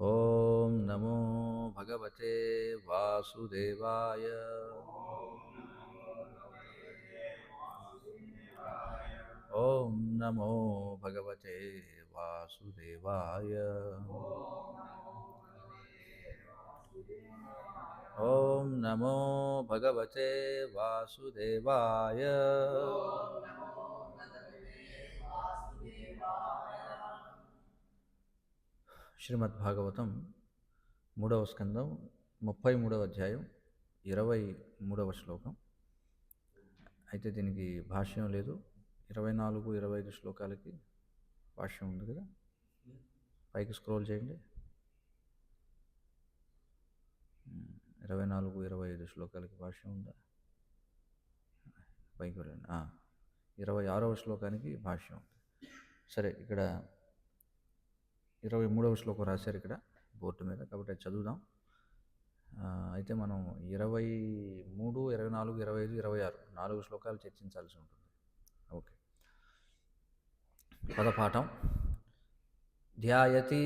ఓం నమో భగవతే వాసుదేవాయ. ఓం నమో భగవతే వాసుదేవాయ. ఓం నమో భగవతే వాసుదేవాయ. శ్రీమద్భాగవతం 3వ స్కందం 33వ అధ్యాయం 23వ శ్లోకం. అయితే దీనికి భాష్యం లేదు. 24, 25 శ్లోకాలకి భాష్యం ఉంది కదా, పైకి స్క్రోల్ చేయండి. 24, 25 శ్లోకాలకి భాష్యం ఉందా? పైకి వెళ్ళండి. 26వ శ్లోకానికి భాష్యం ఉంది. సరే, ఇక్కడ 23వ శ్లోకం రాశారు ఇక్కడ బోర్డు మీద, కాబట్టి అది చదువుదాం. అయితే మనం 23, 24, 25, 26 4 శ్లోకాలు చర్చించాల్సి ఉంటుంది. ఓకే, పదపాఠం. ధ్యాయతి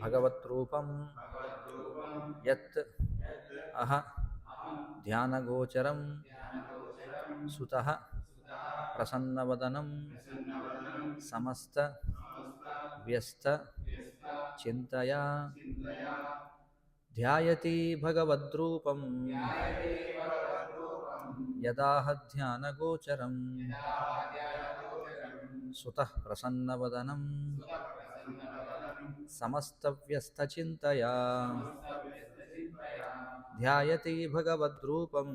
భగవద్రూపం యత్ అహ ధ్యానగోచరం సుతః ప్రసన్నవదనం సమస్త వ్యస్త చింతయా ధ్యాయతి భగవద్రూపం యదాహ ధ్యానగోచరం సుతః ప్రసన్నవదనం సమస్తవ్యస్తచింతయా ధ్యాయతి భగవద్రూపం యదాహ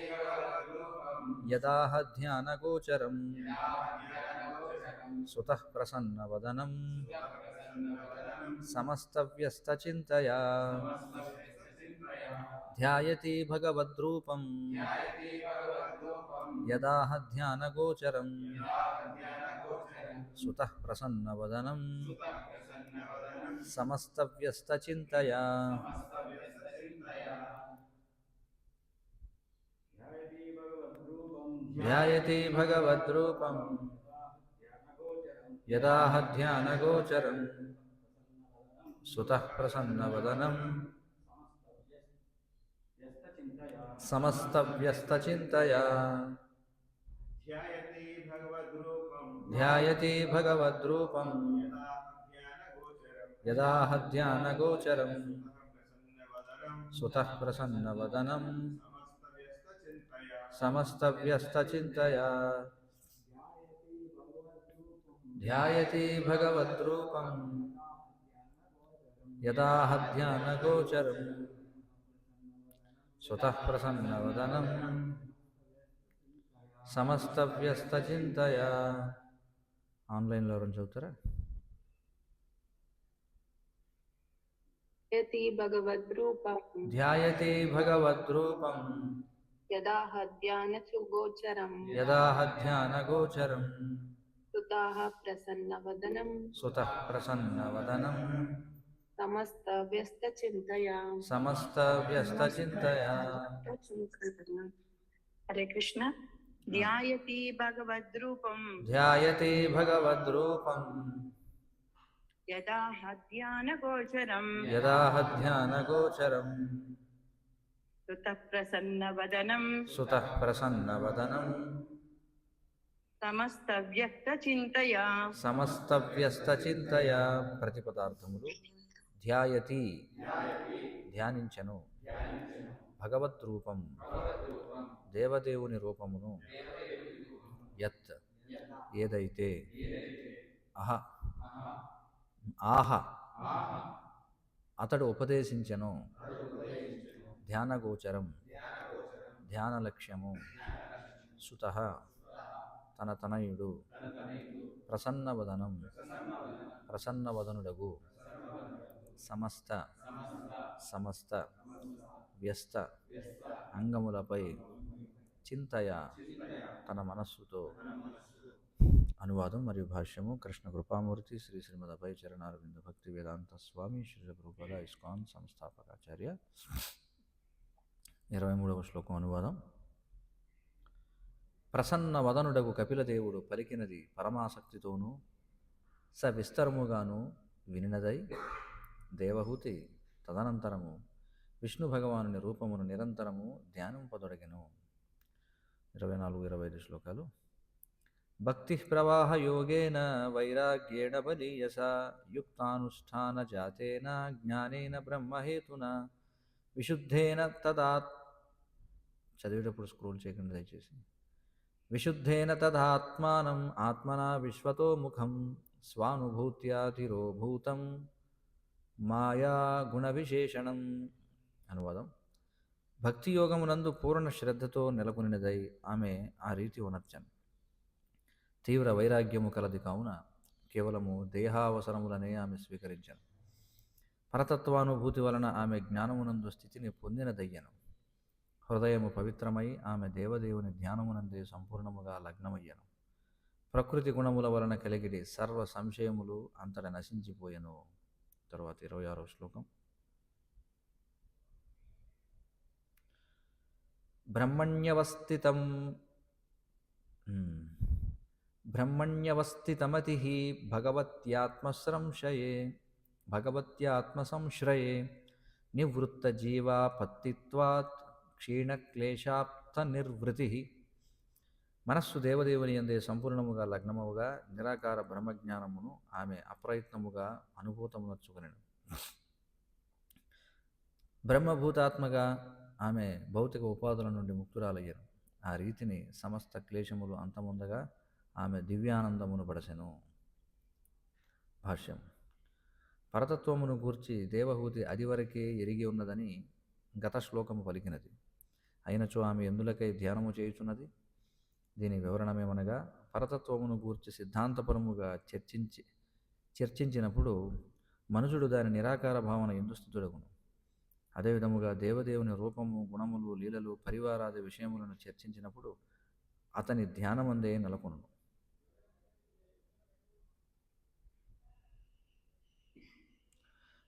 ధ్యానగోచరం సుతః ప్రసన్నవదనం సమస్తవ్యస్తచింతయా ధ్యాయతి భగవద్రూపం యదాహ ధ్యానగోచరం సుతః ప్రసన్నవదనం సమస్తవ్యస్తచింతయా ధ్యాయతి భగవద్రూపం యదాహ ధ్యానగోచరం సుతః ప్రసన్నవదనం సమస్తవ్యస్తచింతయా ధ్యాయతి భగవద్రూపం యదాహ ధ్యానగోచరం సుతః ప్రసన్నవదనం సమస్తవ్యస్తచింతయా ధ్యాయతి భగవద్రూపం యదాహ ధ్యానగోచరం సుతః ప్రసన్నవదనం సమస్తవ్యస్తచింతయా. ఆన్లైన్లో ఎవరైనా చదువుతారా? ధ్యాయతి భగవద్రూపం యదాహ ధ్యానగోచరం సుతః ప్రసన్నవదనం సమస్తవ్యస్తచింతయా. హరే కృష్ణ. ధ్యాయతి భగవద్రూపం యదాహ ధ్యానగోచరం సుతః ప్రసన్నవదనం సమస్తవ్యస్తచింతయా. ప్రతిపదార్థములు. ధ్యాయతి ధ్యానించను, భగవద్రూపం దేవదేవుని రూపమును, యత్ ఏదైతే, ఆహ అతడు ఉపదేశించెను, ధ్యానగోచరం ధ్యాన లక్ష్యము, సుతః తన తనయుడు, ప్రసన్నవదనం ప్రసన్నవదనుడగు, సమస్త వ్యస్త అంగములపై, చింతయ తన మనస్సుతో. అనువాదం మరియు భాష్యము. కృష్ణ కృపామూర్తి శ్రీ శ్రీమద్ అభయ చరణారవింద భక్తి వేదాంత స్వామి శ్రీల ప్రభుపద ఇస్కాన్ సంస్థాపకాచార్య. 23వ శ్లోకం అనువాదం. ప్రసన్నవదనుడగు కపిలదేవుడు పలికినది పరమాసక్తితోనూ సవిస్తరముగాను వినినదై దేవహూతి తదనంతరము విష్ణు భగవానుని రూపమును నిరంతరము ధ్యానింపదొడగెను. 24-25 శ్లోకాలు. భక్తి ప్రవాహ యోగేన వైరాగ్యేణ బలీయస యుక్తానుష్ఠాన జాతేన జ్ఞానేన బ్రహ్మహేతున విశుద్ధేన తదాత్ చదివేటప్పుడు స్క్రోల్ చేయకండి దయచేసి. విశుద్ధేన తదాత్మానం ఆత్మనా విశ్వతో ముఖం స్వానుభూత్యాతిరోభూతం మాయా గుణ విశేషణం. అనువాదం: భక్తి యోగమునందు పూర్ణ శ్రద్ధతో నెలకొనినదై ఆమె ఆ రీతి ఉనర్చను. తీవ్ర వైరాగ్యము కలది కావున కేవలము దేహావసరములనే ఆమె స్వీకరించను. పరతత్వానుభూతి వలన ఆమె జ్ఞానమునందు స్థితిని పొందినదయ్యను. హృదయము పవిత్రమై ఆమె దేవదేవుని ధ్యానమునందే సంపూర్ణముగా లగ్నమయ్యను. ప్రకృతి గుణముల వలన కలిగిడి సర్వ సంశయములు అంతట నశించిపోయెను. తర్వాత 26వ శ్లోకం. బ్రహ్మణ్యవస్థితమతి భగవత్యాత్మసంశ్రయే నివృత్తజీవాపత్తిత్వాత్ క్షీణక్లేశాప్త నిర్వృతి. మనస్సు దేవదేవుని యందే సంపూర్ణముగా లగ్నముగా నిరాకార బ్రహ్మజ్ఞానమును ఆమె అప్రయత్నముగా అనుభూతమునర్చుకొనెను. బ్రహ్మభూతాత్మగా ఆమె భౌతిక ఉపాధుల నుండి ముక్తురాలయ్యను. ఆ రీతిని సమస్త క్లేశములు అంతముందగా ఆమె దివ్యానందమును పడసెను. భాష్యం: పరతత్వమును గూర్చి దేవహూతి అదివరకే ఎరిగి ఉన్నదని గత శ్లోకము పలికినది. అయినచో ఆమె ఎందులకై ధ్యానము చేయుచున్నది? దీని వివరణమేమనగా, పరతత్వమును గూర్చి సిద్ధాంతపరముగా చర్చించినప్పుడు మనుషుడు దాని నిరాకార భావన ఎందు స్థితుడగును. అదేవిధముగా దేవదేవుని రూపము, గుణములు, లీలలు, పరివారాది విషయములను చర్చించినప్పుడు అతని ధ్యానమందే నెలకొనును.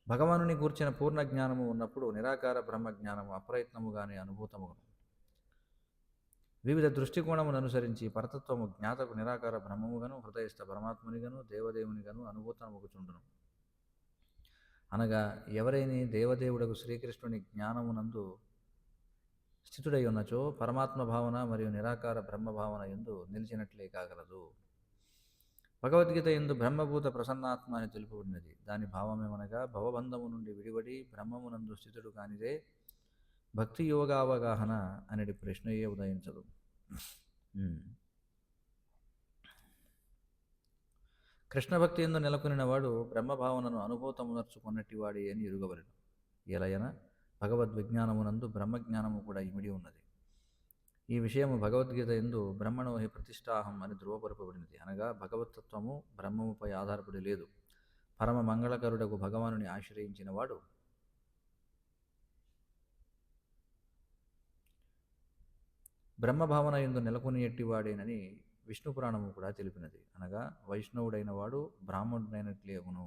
భగవానుని గూర్చిన పూర్ణ జ్ఞానము ఉన్నప్పుడు నిరాకార బ్రహ్మ జ్ఞానము అప్రయత్నముగానే అనుభూతమగును. వివిధ దృష్టికోణమును అనుసరించి పరతత్వము జ్ఞాతకు నిరాకార బ్రహ్మముగాను, హృదయస్థ పరమాత్మునిగాను, దేవదేవునిగాను అనుభూతమగుచుండును. అనగా ఎవరైనా దేవదేవుడకు శ్రీకృష్ణుని జ్ఞానమునందు స్థితుడై ఉన్నచో పరమాత్మ భావన మరియు నిరాకార బ్రహ్మ భావన యందు నిలిచినట్లే కాగలదు. భగవద్గీత యందు బ్రహ్మభూత ప్రసన్నాత్మ అని తెలుపబడినది. దాని భావమేమనగా, భవబంధము నుండి విడివడి బ్రహ్మమునందు స్థితుడు కానిదే భక్తి యోగావగాహన అనేది ప్రశ్నయే ఉదయించదు. కృష్ణ భక్తి యందు నెలకొనిన వాడు బ్రహ్మభావనను అనుభూతమునర్చుకున్నట్టి వాడి అని ఎరుగవలెను. ఎలయన భగవద్విజ్ఞానమునందు బ్రహ్మజ్ఞానము కూడా ఇమిడి ఉన్నది. ఈ విషయము భగవద్గీత యందు బ్రహ్మణో హి ప్రతిష్టాహం అని ధృవపరపబడినది. అనగా భగవతత్వము బ్రహ్మముపై ఆధారపడి లేదు. పరమ మంగళకరుడకు భగవానుని ఆశ్రయించిన వాడు బ్రహ్మభావన యందు నెలకొని ఎట్టివాడేనని విష్ణు పురాణము కూడా తెలిపినది. అనగా వైష్ణవుడైన వాడు బ్రాహ్మణుడైనట్లే అగును.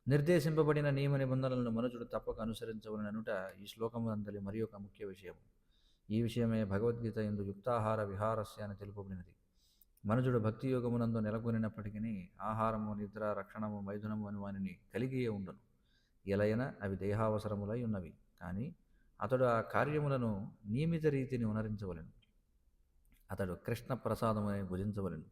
నిర్దేశింపబడిన నియమ నిబంధనలను మనుషుడు తప్పక అనుసరించవలననుట ఈ శ్లోకము అందలి మరి ఒక ముఖ్య విషయము. ఈ విషయమే భగవద్గీత యందు యుక్తాహార విహారస్య అని తెలుపబడినది. మనుషుడు భక్తి యోగమునందు నెలకొనినప్పటికీ ఆహారము, నిద్ర, రక్షణము, మైథునము అని వానిని కలిగియే ఉండును. ఎలయన అవి దేహావసరములై ఉన్నవి. కానీ అతడు ఆ కార్యములను నియమిత రీతిని ఉనరించవలెను. అతడు కృష్ణ ప్రసాదమని భుజించవలెను.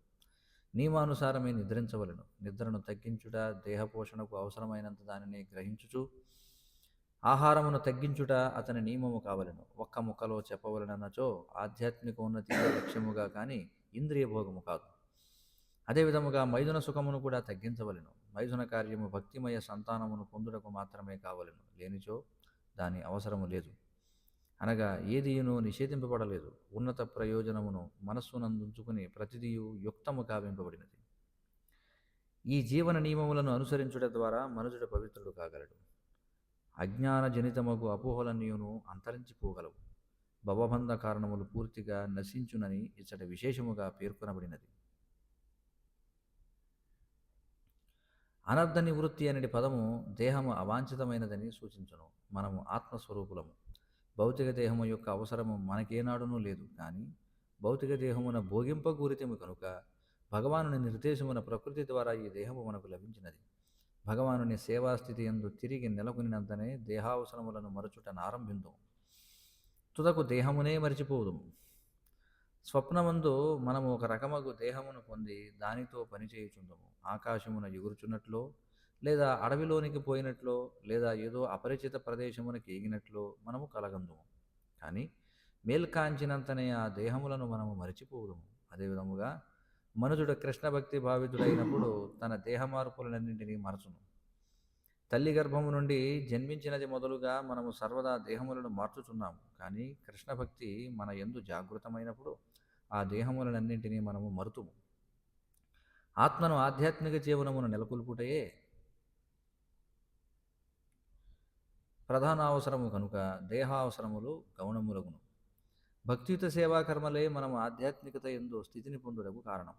నియమానుసారమే నిద్రించవలెను. నిద్రను తగ్గించుట, దేహపోషణకు అవసరమైనంత దానిని గ్రహించుచు ఆహారమును తగ్గించుట అతని నియమము కావలెను. ఒక్క ముక్కలో చెప్పవలెనన్నచో ఆధ్యాత్మిక ఉన్నతి లక్ష్యముగా కానీ ఇంద్రియ భోగము కాదు. అదేవిధముగా మైథున సుఖమును కూడా తగ్గించవలెను. మైథున కార్యము భక్తిమయ సంతానమును పొందుటకు మాత్రమే కావలెను. లేనిచో దాని అవసరము లేదు. అనగా ఏదియును నిషేధింపబడలేదు. ఉన్నత ప్రయోజనమును మనస్సునందుంచుకుని ప్రతిదియు యుక్తము కావింపబడినది. ఈ జీవన నియమములను అనుసరించుట ద్వారా మనుషుడు పవిత్రుడు కాగలడు. అజ్ఞాన జనితమగు అపోహలన్నీయును అంతరించిపోగలవు. భవబంధ కారణములు పూర్తిగా నశించునని ఇచ్చట విశేషముగా పేర్కొనబడినది. అనర్థ నివృత్తి అనేది పదము దేహము అవాంఛితమైనదని సూచించును. మనము ఆత్మస్వరూపులము. భౌతిక దేహము యొక్క అవసరము మనకేనాడునూ లేదు. కానీ భౌతిక దేహమున భోగింపగూరితము కనుక భగవానుని నిర్దేశమున ప్రకృతి ద్వారా ఈ దేహము మనకు లభించినది. భగవానుని సేవాస్థితి యందు తిరిగి నెలకొనినంతనే దేహావసరములను మరచుటను ఆరంభిందుము. తుదకు దేహమునే మరిచిపోదుము. స్వప్నమందు మనము ఒక రకమగు దేహమును పొంది దానితో పనిచేయుచుందము. ఆకాశమున ఎగురుచున్నట్లో, లేదా అడవిలోనికి పోయినట్లో, లేదా ఏదో అపరిచిత ప్రదేశమునకు ఎగినట్లో మనము కలగందుము. కానీ మేల్కాంచినంతనే ఆ దేహములను మనము మరిచిపోదుము. అదేవిధముగా మనుజుడు కృష్ణ భక్తి భావితుడైనప్పుడు తన దేహ మార్పులన్నింటినీ మరచును. తల్లి గర్భము నుండి జన్మించినది మొదలుగా మనము సర్వదా దేహములను మార్చుచున్నాము. కానీ కృష్ణ భక్తి మన యందు జాగృతమైనప్పుడు ఆ దేహములనన్నింటినీ మనము మరుతుము. ఆత్మను ఆధ్యాత్మిక జీవనమును నెలకొల్పుటయే ప్రధాన అవసరము కనుక దేహావసరములు గౌణములగును. భక్తియుత సేవాకర్మలే మనము ఆధ్యాత్మికత యందు స్థితిని పొందుటకు కారణం.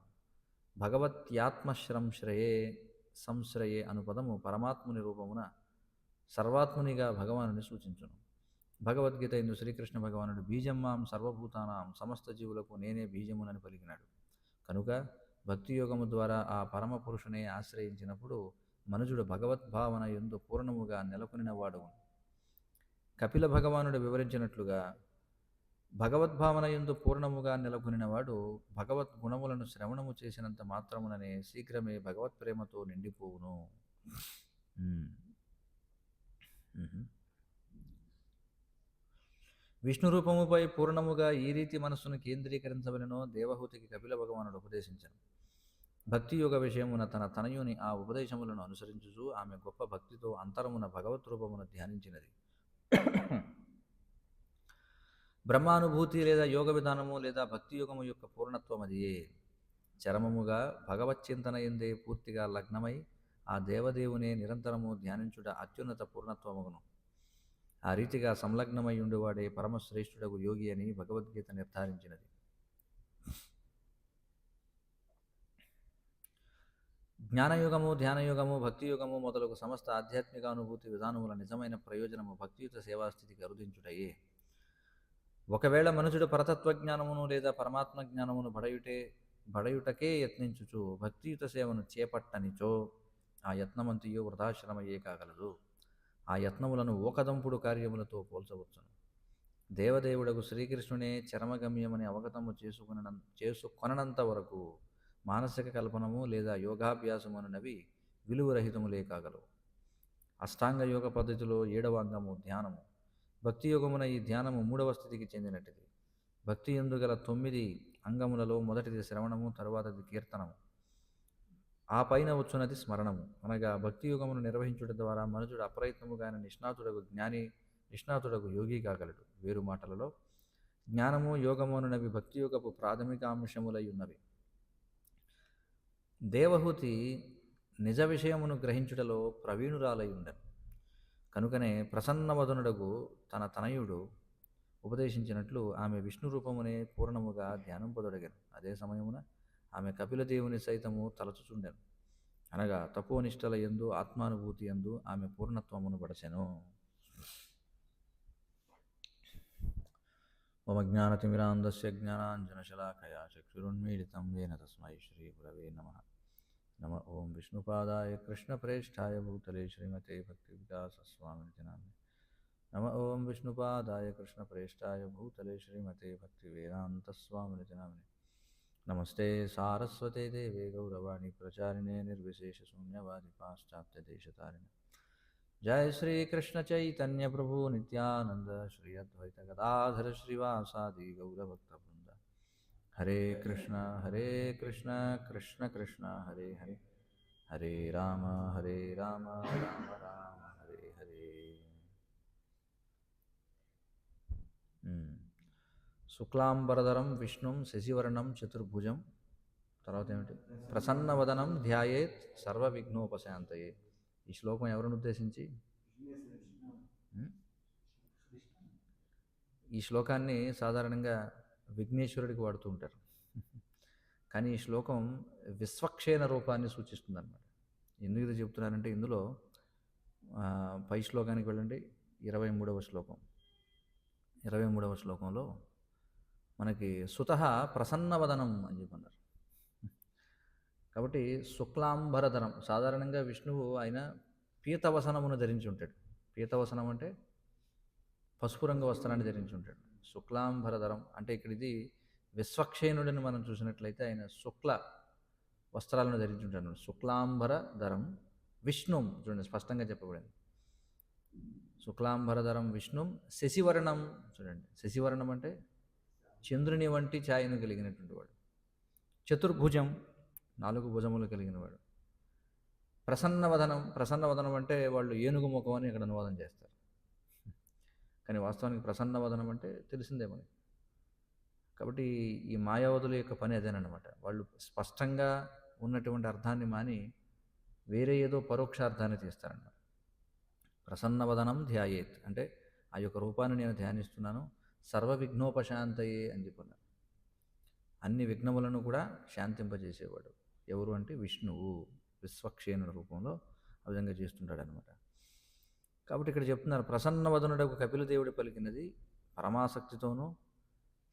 భగవత్యాత్మశ్రంశ్రయే సంశ్రయే అను పదము పరమాత్ముని రూపమున సర్వాత్మునిగా భగవానుని సూచించును. భగవద్గీత ఎందు శ్రీకృష్ణ భగవానుడు బీజమ్మాం సర్వభూతానాం సమస్త జీవులకు నేనే బీజమునని పలికినాడు. కనుక భక్తి యోగము ద్వారా ఆ పరమ పురుషునే ఆశ్రయించినప్పుడు మనుజుడు భగవద్భావన యందు పూర్ణముగా నెలకొనిన వాడును. కపిల భగవానుడు వివరించినట్లుగా భగవద్భావన యందు పూర్ణముగా నెలకొనినవాడు భగవద్గుణములను శ్రవణము చేసినంత మాత్రముననే శీఘ్రమే భగవత్ ప్రేమతో నిండిపోవును. విష్ణు రూపముపై పూర్ణముగా ఈ రీతి మనస్సును కేంద్రీకరించవలెనో దేవహూతికి కపిల భగవానుడు ఉపదేశించను. భక్తి యోగ విషయమున తన తనయుని ఆ ఉపదేశములను అనుసరించుచు ఆమె గొప్ప భక్తితో అంతరమున భగవత్ రూపమును ధ్యానించినది. బ్రహ్మానుభూతి లేదా యోగ విధానము లేదా భక్తి యోగము యొక్క పూర్ణత్వం అదియే. చరమముగా భగవచ్చింతన ఎందే పూర్తిగా లగ్నమై ఆ దేవదేవునే నిరంతరము ధ్యానించుట అత్యున్నత పూర్ణత్వమును. ఆ రీతిగా సంలగ్నమై ఉండేవాడే పరమశ్రేష్ఠుడగు యోగి అని భగవద్గీత నిర్ధారించినది. జ్ఞానయుగము, ధ్యానయుగము, భక్తియుగము మొదలగు సమస్త ఆధ్యాత్మిక అనుభూతి విధానముల నిజమైన ప్రయోజనము భక్తియుత సేవాస్థితికి అరుదించుటయే. ఒకవేళ మనుషుడు పరతత్వజ్ఞానమును లేదా పరమాత్మ జ్ఞానమును బడయుటకే యత్నించుచు భక్తియుత సేవను చేపట్టనిచో ఆ యత్నమంతియో వృధాశ్రమయే కాగలదు. ఆ యత్నములను ఓకదంపుడు కార్యములతో పోల్చవచ్చును. దేవదేవుడకు శ్రీకృష్ణునే చరమగమ్యమని అవగతము చేసుకొనంత వరకు మానసిక కల్పనము లేదా యోగాభ్యాసమునవి విలువరహితములే కాగలవు. అష్టాంగ యోగ పద్ధతిలో 7వ అంగము ధ్యానము. భక్తి యోగమున ఈ ధ్యానము 3వ స్థితికి చెందినట్టుది. భక్తి యందు గల 9 అంగములలో మొదటిది శ్రవణము, తరువాతది కీర్తనము, ఆ పైన వచ్చున్నది స్మరణము. అనగా భక్తి యోగమును నిర్వహించుట ద్వారా మనుషుడు అప్రయత్నముగానే నిష్ణాతుడగు జ్ఞాని, నిష్ణాతుడగు యోగి కాగలడు. వేరు మాటలలో జ్ఞానము, యోగము అనునవి భక్తి యోగపు ప్రాథమిక అంశములై ఉన్నవి. దేవహూతి నిజ విషయమును గ్రహించుటలో ప్రవీణురాలై ఉండెను. కనుకనే ప్రసన్నవదనుడగు తన తనయుడు ఉపదేశించినట్లు ఆమె విష్ణు రూపమునే పూర్ణముగా ధ్యానింపదొడగెను. అదే సమయమున ఆమె కపిలదేవుని సైతము తలచుచుండెను. అనగా తపోనిష్టల యందు ఆత్మానుభూతి యందు ఆమె పూర్ణత్వమును బడసెను. మమ జ్ఞానతిమిరాంధస్య జ్ఞానాంజనశలాకయా చక్షురున్మీలితం येन తస్మై శ్రీగురవే నమః. నమ ఓం విష్ణుపాదాయ కృష్ణప్రేష్ఠాయ భూతలే శ్రీమతే భక్తివికాసస్వామినితి నామినే. నమ ఓం విష్ణుపాదాయ కృష్ణప్రేష్ఠాయ భూతలే శ్రీమతే భక్తివేదాంతస్వామినితి నామినే. నమస్తే సారస్వతే దేవే గౌరవాణి ప్రచారిణే నిర్విశేషశూన్యవాది పాశ్చాత్యదేశతారిణే. జయ శ్రీ కృష్ణ చైతన్య ప్రభు నిత్యానంద శ్రీ అద్వైత గదాధర శ్రీవాసాది గౌరభక్తవృంద. హరే కృష్ణ కృష్ణ కృష్ణ హరే హరే, హరే రామ రామ రామ హరే హరే. శుక్లాంబరధరం విష్ణుం శశివర్ణం చతుర్భుజం. తర్వాత ఏమిటి? ప్రసన్నవదనం ధ్యాయేత్ సర్వ విఘ్నోపశాంతయే. ఈ శ్లోకం ఎవరిని ఉద్దేశించి? ఈ శ్లోకాన్ని సాధారణంగా విఘ్నేశ్వరుడికి వాడుతూ ఉంటారు. కానీ ఈ శ్లోకం విశ్వక్షేణ రూపాన్ని సూచిస్తుంది అన్నమాట. ఎందుకు ఇది చెప్తున్నారంటే ఇందులో పై శ్లోకానికి వెళ్ళండి. 23వ శ్లోకం. 23వ శ్లోకంలో మనకి సుతః ప్రసన్నవదనం అని చెప్పన్నారు. కాబట్టి శుక్లాంబరధరం, సాధారణంగా విష్ణువు ఆయన పీతవసనమును ధరించి ఉంటాడు. పీతవసనం అంటే పసుపు రంగు వస్త్రాన్ని ధరించి ఉంటాడు. శుక్లాంబరధరం అంటే ఇక్కడ ఇది విశ్వక్షేణుడిని మనం చూసినట్లయితే ఆయన శుక్ల వస్త్రాలను ధరించి ఉంటాడు. శుక్లాంబరధరం విష్ణుం, చూడండి స్పష్టంగా చెప్పబడింది. శుక్లాంబరధరం విష్ణుం శశివర్ణం, చూడండి శశివర్ణం అంటే చంద్రుని వంటి ఛాయను కలిగినటువంటి వాడు. చతుర్భుజం, 4 భుజములు కలిగిన వాడు. ప్రసన్నవదనం, ప్రసన్నవదనం అంటే వాళ్ళు ఏనుగు ముఖం అని ఇక్కడ అనువాదం చేస్తారు, కానీ వాస్తవానికి ప్రసన్నవదనం అంటే తెలిసిందే మనకి. కాబట్టి ఈ మాయావతుల యొక్క పని అదేనమాట. వాళ్ళు స్పష్టంగా ఉన్నటువంటి అర్థాన్ని మాని వేరే ఏదో పరోక్షార్థాన్ని తీస్తారన్నమాట. ప్రసన్నవదనం ధ్యాయేత్ అంటే ఆ యొక్క రూపాన్ని నేను ధ్యానిస్తున్నాను, సర్వ విఘ్నోపశాంతయే అని చెప్పన్నారు. అన్ని విఘ్నములను కూడా శాంతింపజేసేవాడు ఎవరు అంటే విష్ణువు, విశ్వక్షేణుడి రూపంలో ఆ విధంగా చేస్తుంటాడు అనమాట. కాబట్టి ఇక్కడ చెప్తున్నారు, ప్రసన్నవదనుడకు కపిలదేవుడు పలికినది పరమాసక్తితోనూ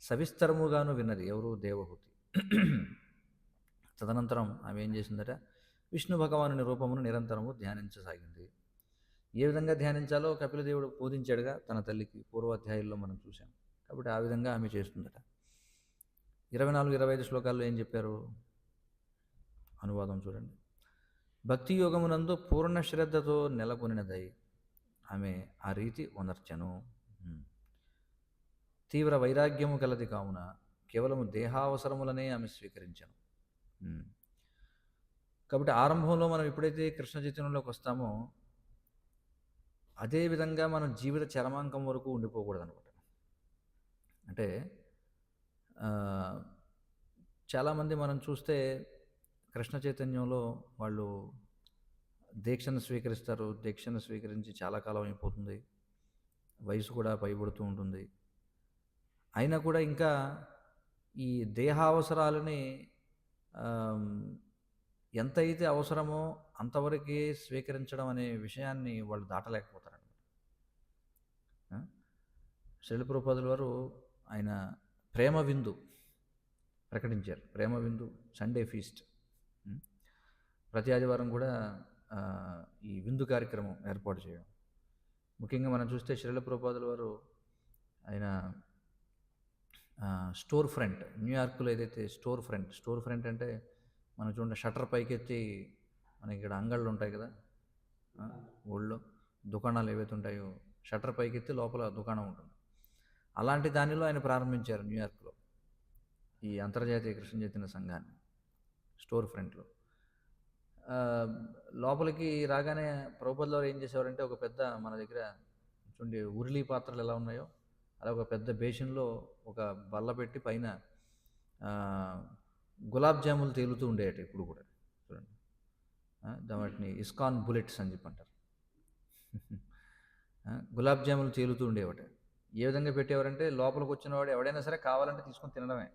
సవిస్తరముగాను విన్నది ఎవరు, దేవహూతి. తదనంతరం ఆమె ఏం చేసిందట, విష్ణు భగవానుని రూపమును నిరంతరము ధ్యానించసాగింది. ఏ విధంగా ధ్యానించాలో కపిలదేవుడు బోధించాడుగా తన తల్లికి, పూర్వాధ్యాయుల్లో మనం చూసాం. కాబట్టి ఆ విధంగా ఆమె చేస్తుందట. 24-25 శ్లోకాల్లో ఏం చెప్పారు, అనువాదం చూడండి. భక్తి యోగమునందు పూర్ణ శ్రద్ధతో నెలకొనినదై ఆమె ఆ రీతి ఉనర్చెను. తీవ్ర వైరాగ్యము కలది కావున కేవలము దేహావసరములనే ఆమె స్వీకరించను. కాబట్టి ఆరంభంలో మనం ఎప్పుడైతే కృష్ణ చైతన్యంలోకి వస్తామో అదే విధంగా మనం జీవిత చరమాంకం వరకు ఉండిపోకూడదు అనమాట. అంటే చాలామంది మనం చూస్తే కృష్ణ చైతన్యంలో వాళ్ళు దీక్షను స్వీకరిస్తారు, దీక్షను స్వీకరించి చాలా కాలం అయిపోతుంది, వయసు కూడా పైబడుతూ ఉంటుంది, అయినా కూడా ఇంకా ఈ దేహావసరాలని ఎంతైతే అవసరమో అంతవరకే స్వీకరించడం అనే విషయాన్ని వాళ్ళు దాటలేకపోతారన్నమాట. శ్రీల ప్రభుపాదుల వారు ఆయన ప్రేమ విందు ప్రకటించారు. ప్రేమ విందు, సండే ఫీస్ట్, ప్రతి ఆదివారం కూడా ఈ విందు కార్యక్రమం ఏర్పాటు చేయడం. ముఖ్యంగా మనం చూస్తే శ్రీల ప్రభుపాదుల వారు ఆయన స్టోర్ ఫ్రంట్, న్యూయార్క్లో ఏదైతే స్టోర్ ఫ్రంట్ అంటే మనం చూడండి షట్టర్ పైకెత్తి మనకి ఇక్కడ అంగళ్ళు ఉంటాయి కదా, ఊళ్ళో దుకాణాలు ఏవైతే ఉంటాయో షట్టర్ పైకెత్తి లోపల దుకాణం ఉంటుంది. అలాంటి దానిలో ఆయన ప్రారంభించారు న్యూయార్క్లో ఈ అంతర్జాతీయ కృష్ణ చైతన్య సంఘాన్ని, స్టోర్ ఫ్రంట్లో. లోపలికి రాగానే ప్రభుపాదుల వారు ఏం చేసేవారంటే ఒక పెద్ద, మన దగ్గర చూడండి ఉర్లీ పాత్రలు ఎలా ఉన్నాయో అలా ఒక పెద్ద బేసిన్లో ఒక బల్ల పెట్టి పైన గులాబ్ జాములు తేలుతూ ఉండేవి ఇప్పుడు కూడా చూడండి. వాటిని ఇస్కాన్ బుల్లెట్స్ అని చెప్పి అంటారు. గులాబ్ జాములు తేలుతూ ఉండేవాట. ఏ విధంగా పెట్టేవారంటే లోపలికి వచ్చిన వాడు ఎవడైనా సరే కావాలంటే తీసుకొని తినడమే,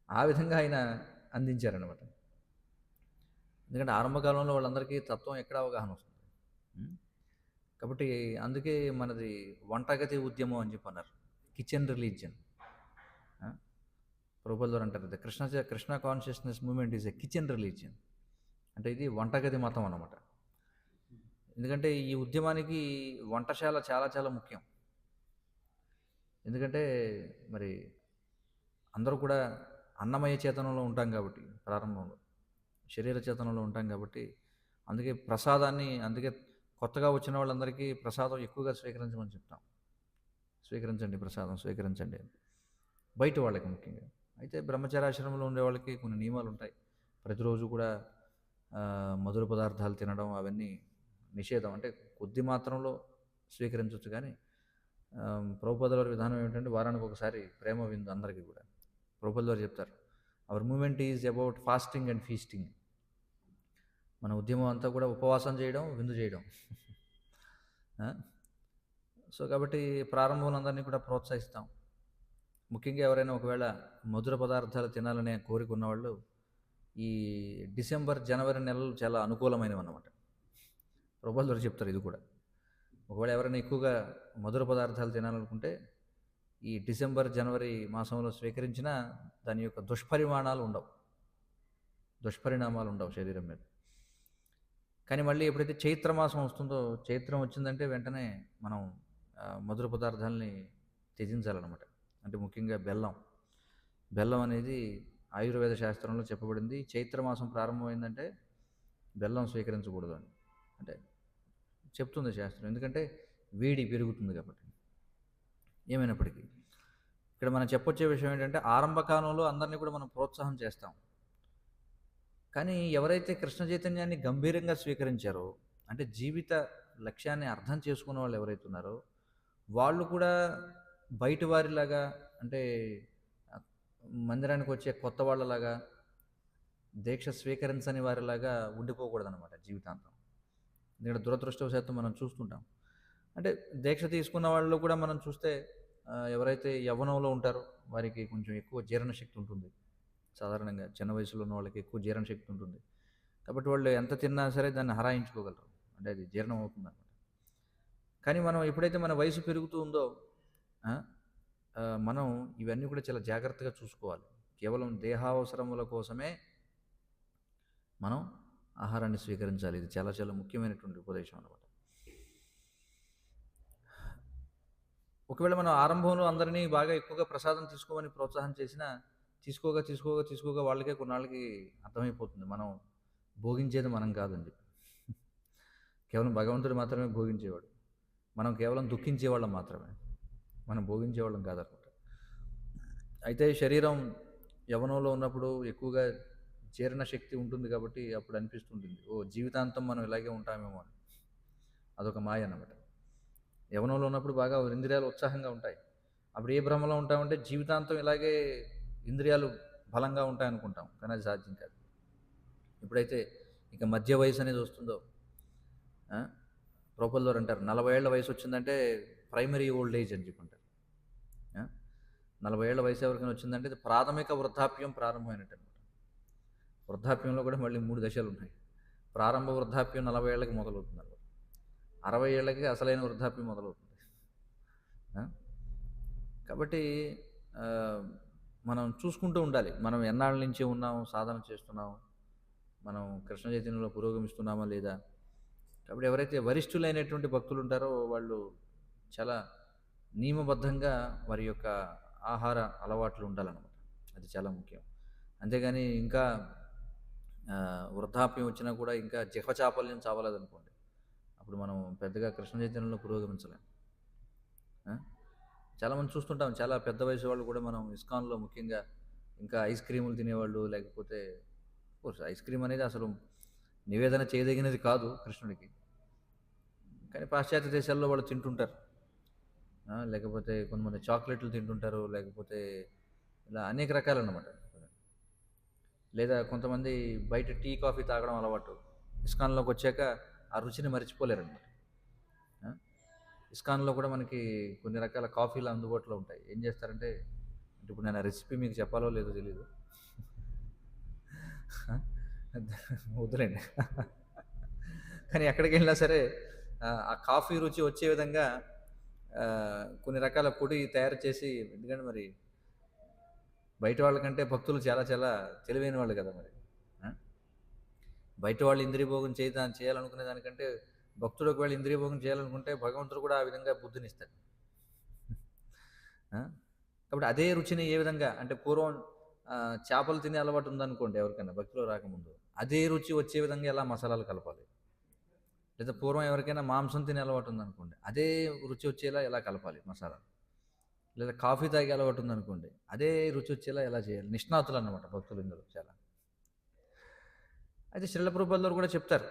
ఆ విధంగా ఆయన అందించారనమాట. ఎందుకంటే ఆరంభకాలంలో వాళ్ళందరికీ తత్వం ఎక్కడ అవగాహన వస్తుంది. కాబట్టి అందుకే మనది వంటగతి ఉద్యమం అని చెప్పి అన్నారు, కిచెన్ రిలీజియన్. ప్రభుపాదుల వారు అంటారు, Krishna consciousness movement is a kitchen religion. అంటే ఇది వంటగది మతం అన్నమాట. ఎందుకంటే ఈ ఉద్యమానికి వంటశాల చాలా చాలా ముఖ్యం. ఎందుకంటే మరి అందరూ కూడా అన్నమయ చేతనంలో ఉంటాం కాబట్టి, ప్రారంభంలో శరీర చేతనంలో ఉంటాం కాబట్టి, అందుకే ప్రసాదాన్ని, అందుకే కొత్తగా వచ్చిన వాళ్ళందరికీ ప్రసాదం ఎక్కువగా స్వీకరించమని చెప్తాం. స్వీకరించండి, ప్రసాదం స్వీకరించండి, బయట వాళ్ళకి ముఖ్యంగా. అయితే బ్రహ్మచర్యాశ్రమంలో ఉండే వాళ్ళకి కొన్ని నియమాలు ఉంటాయి. ప్రతిరోజు కూడా మధుర పదార్థాలు తినడం అవన్నీ నిషేధం. అంటే కొద్ది మాత్రంలో స్వీకరించవచ్చు. కానీ ప్రభుపాదుల వారి విధానం ఏమిటంటే వారానికి ఒకసారి ప్రేమ విందు అందరికీ కూడా. ప్రభుపాదుల వారు చెప్తారు, our movement is about fasting and feasting. మన ఉద్యమం అంతా కూడా ఉపవాసం చేయడం, విందు చేయడం. సో కాబట్టి ప్రారంభంలో అందరినీ కూడా ప్రోత్సహిస్తాం. ముఖ్యంగా ఎవరైనా ఒకవేళ మధుర పదార్థాలు తినాలనే కోరిక ఉన్నవాళ్ళు ఈ డిసెంబర్, జనవరి నెలలు చాలా అనుకూలమైనవి అన్నమాట. ప్రభుపాదుల వారు చెప్తారు ఇది కూడా. ఒకవేళ ఎవరైనా ఎక్కువగా మధుర పదార్థాలు తినాలనుకుంటే ఈ డిసెంబర్, జనవరి మాసంలో స్వీకరించినా దాని యొక్క దుష్పరిమాణాలు ఉండవు. దుష్పరిణామాలు ఉండవు శరీరం మీద. కానీ మళ్ళీ ఎప్పుడైతే చైత్రమాసం వస్తుందో, చైత్రం వచ్చిందంటే వెంటనే మనం మధుర పదార్థాలని త్యజించాలన్నమాట. అంటే ముఖ్యంగా బెల్లం. బెల్లం అనేది ఆయుర్వేద శాస్త్రంలో చెప్పబడింది. చైత్రమాసం ప్రారంభమైందంటే బెల్లం స్వీకరించకూడదు అని అంటే చెప్తుంది శాస్త్రం. ఎందుకంటే వేడి పెరుగుతుంది కాబట్టి. ఏమైనప్పటికీ ఇక్కడ మనం చెప్పొచ్చే విషయం ఏంటంటే ఆరంభ కాలంలో అందరినీ కూడా మనం ప్రోత్సాహం చేస్తాం. కానీ ఎవరైతే కృష్ణ చైతన్యాన్ని గంభీరంగా స్వీకరించారో, అంటే జీవిత లక్ష్యాన్ని అర్థం చేసుకున్న వాళ్ళు ఎవరైతే ఉన్నారో, వాళ్ళు కూడా బయట వారిలాగా అంటే మందిరానికి వచ్చే కొత్త వాళ్ళలాగా దీక్ష స్వీకరించని వారిలాగా ఉండిపోకూడదనమాట జీవితాంతం. ఇక్కడ దురదృష్టవశాత్తు మనం చూస్తుంటాం. అంటే దీక్ష తీసుకున్న వాళ్ళు కూడా మనం చూస్తే ఎవరైతే యవ్వనంలో ఉంటారో వారికి కొంచెం ఎక్కువ జీర్ణశక్తి ఉంటుంది. సాధారణంగా చిన్న వయసులో ఉన్న వాళ్ళకి ఎక్కువ జీర్ణశక్తి ఉంటుంది. కాబట్టి వాళ్ళు ఎంత తిన్నా సరే దాన్ని హరాయించుకోగలరు. అంటే అది జీర్ణం అవుతుందన్నమాట. కానీ మనం ఎప్పుడైతే మన వయసు పెరుగుతూ ఉందో మనం ఇవన్నీ కూడా చాలా జాగ్రత్తగా చూసుకోవాలి. కేవలం దేహావసరముల కోసమే మనం ఆహారాన్ని స్వీకరించాలి. ఇది చాలా చాలా ముఖ్యమైనటువంటి ఉపదేశం అన్నమాట. ఒకవేళ మనం ఆరంభంలో అందరినీ బాగా ఎక్కువగా ప్రసాదం తీసుకోమని ప్రోత్సాహం చేసినా తీసుకోగా వాళ్ళకే కొన్నాళ్ళకి అర్థమైపోతుంది మనం భోగించేది మనం కాదని చెప్పి. కేవలం భగవంతుడు మాత్రమే భోగించేవాడు. మనం కేవలం దుఃఖించేవాళ్ళం మాత్రమే, మనం భోగించేవాళ్ళం కాదనమాట. అయితే శరీరం యవ్వనంలో ఉన్నప్పుడు ఎక్కువగా జీర్ణశక్తి ఉంటుంది కాబట్టి అప్పుడు అనిపిస్తుంటుంది, ఓ జీవితాంతం మనం ఇలాగే ఉంటామేమో అని. అదొక మాయ అన్నమాట. యవ్వనంలో ఉన్నప్పుడు బాగా ఇంద్రియాలు ఉత్సాహంగా ఉంటాయి. అప్పుడు ఏ భ్రమలో ఉంటామంటే జీవితాంతం ఇలాగే ఇంద్రియాలు బలంగా ఉంటాయనుకుంటాం, కానీ అది సాధ్యం కాదు. ఎప్పుడైతే ఇక మధ్య వయసు అనేది వస్తుందో, ప్రభుపాదులు అంటారు 40 ఏళ్ల వయసు వచ్చిందంటే ప్రైమరీ ఓల్డ్ ఏజ్ అని చెప్పుకుంటారు. 40 ఏళ్ల వయసు ఎవరికైనా వచ్చిందంటే ఇది ప్రాథమిక వృద్ధాప్యం ప్రారంభమైనట్టు అనమాట. వృద్ధాప్యంలో కూడా మళ్ళీ 3 దశలు ఉన్నాయి. ప్రారంభ వృద్ధాప్యం 40 ఏళ్ళకి మొదలవుతుంది అనమాట. 60 ఏళ్ళకి అసలైన వృద్ధాప్యం మొదలవుతుంది. కాబట్టి మనం చూసుకుంటూ ఉండాలి, మనం ఎన్నాళ్ళ నుంచి ఉన్నాము, సాధన చేస్తున్నాము, మనం కృష్ణ చైతన్యంలో పురోగమిస్తున్నామా లేదా. కాబట్టి ఎవరైతే వరిష్ఠులైనటువంటి భక్తులు ఉంటారో వాళ్ళు చాలా నియమబద్ధంగా వారి యొక్క ఆహార అలవాట్లు ఉండాలన్నమాట. అది చాలా ముఖ్యం. అంతేగాని ఇంకా వృద్ధాప్యం వచ్చినా కూడా ఇంకా జిహ్వచాపల్యం చావలేదనుకోండి, అప్పుడు మనం పెద్దగా కృష్ణ చైతన్యంలో పురోగమించలేం. చాలామంది చూస్తుంటాం, చాలా పెద్ద వయసు వాళ్ళు కూడా మనం ఇస్కాన్లో ముఖ్యంగా ఇంకా ఐస్ క్రీములు తినేవాళ్ళు, లేకపోతే ఐస్ క్రీమ్ అనేది అసలు నివేదన చేయదగినది కాదు కృష్ణుడికి, కానీ పాశ్చాత్య దేశాల్లో వాళ్ళు తింటుంటారు. లేకపోతే కొంతమంది చాక్లెట్లు తింటుంటారు, లేకపోతే ఇలా అనేక రకాలన్నమాట. లేదా కొంతమంది బయట టీ కాఫీ తాగడం అలవాటు. ఇస్కాన్లోకి వచ్చాక ఆ రుచిని మర్చిపోలేరన్నమాట. ఇస్కాన్లో కూడా మనకి కొన్ని రకాల కాఫీలు అందుబాటులో ఉంటాయి. ఏం చేస్తారంటే, అంటే ఇప్పుడు నేను ఆ రెసిపీ మీకు చెప్పాలో లేదో తెలీదు, వద్దులేండి. కానీ ఎక్కడికి వెళ్ళినా సరే ఆ కాఫీ రుచి వచ్చే విధంగా కొన్ని రకాల పొడి తయారు చేసి, ఎందుకంటే మరి బయట వాళ్ళకంటే భక్తులు చాలా చాలా తెలివైన వాళ్ళు కదా మరి. బయట వాళ్ళు ఇంద్రియభోగం చేయాలనుకునే దానికంటే భక్తుడు ఒకవేళ ఇంద్రియభోగం చేయాలనుకుంటే భగవంతుడు కూడా ఆ విధంగా బుద్ధినిస్తాడు. కాబట్టి అదే రుచిని ఏ విధంగా అంటే పూర్వం చేపలు తినే అలవాటు ఉందనుకోండి ఎవరికైనా భక్తిలో రాకముందు, అదే రుచి వచ్చే విధంగా ఎలా మసాలాలు కలపాలి. లేదా పూర్వం ఎవరికైనా మాంసం తినే అలవాటు ఉందనుకోండి, అదే రుచి వచ్చేలా ఎలా కలపాలి మసాలా. లేదా కాఫీ తాగే అలవాటు ఉందనుకోండి, అదే రుచి వచ్చేలా ఎలా చేయాలి. నిష్ణాతులు అన్నమాట భక్తులు ఇందులో చాలా. అయితే శ్రీల ప్రభుపాదులు కూడా చెప్తారు,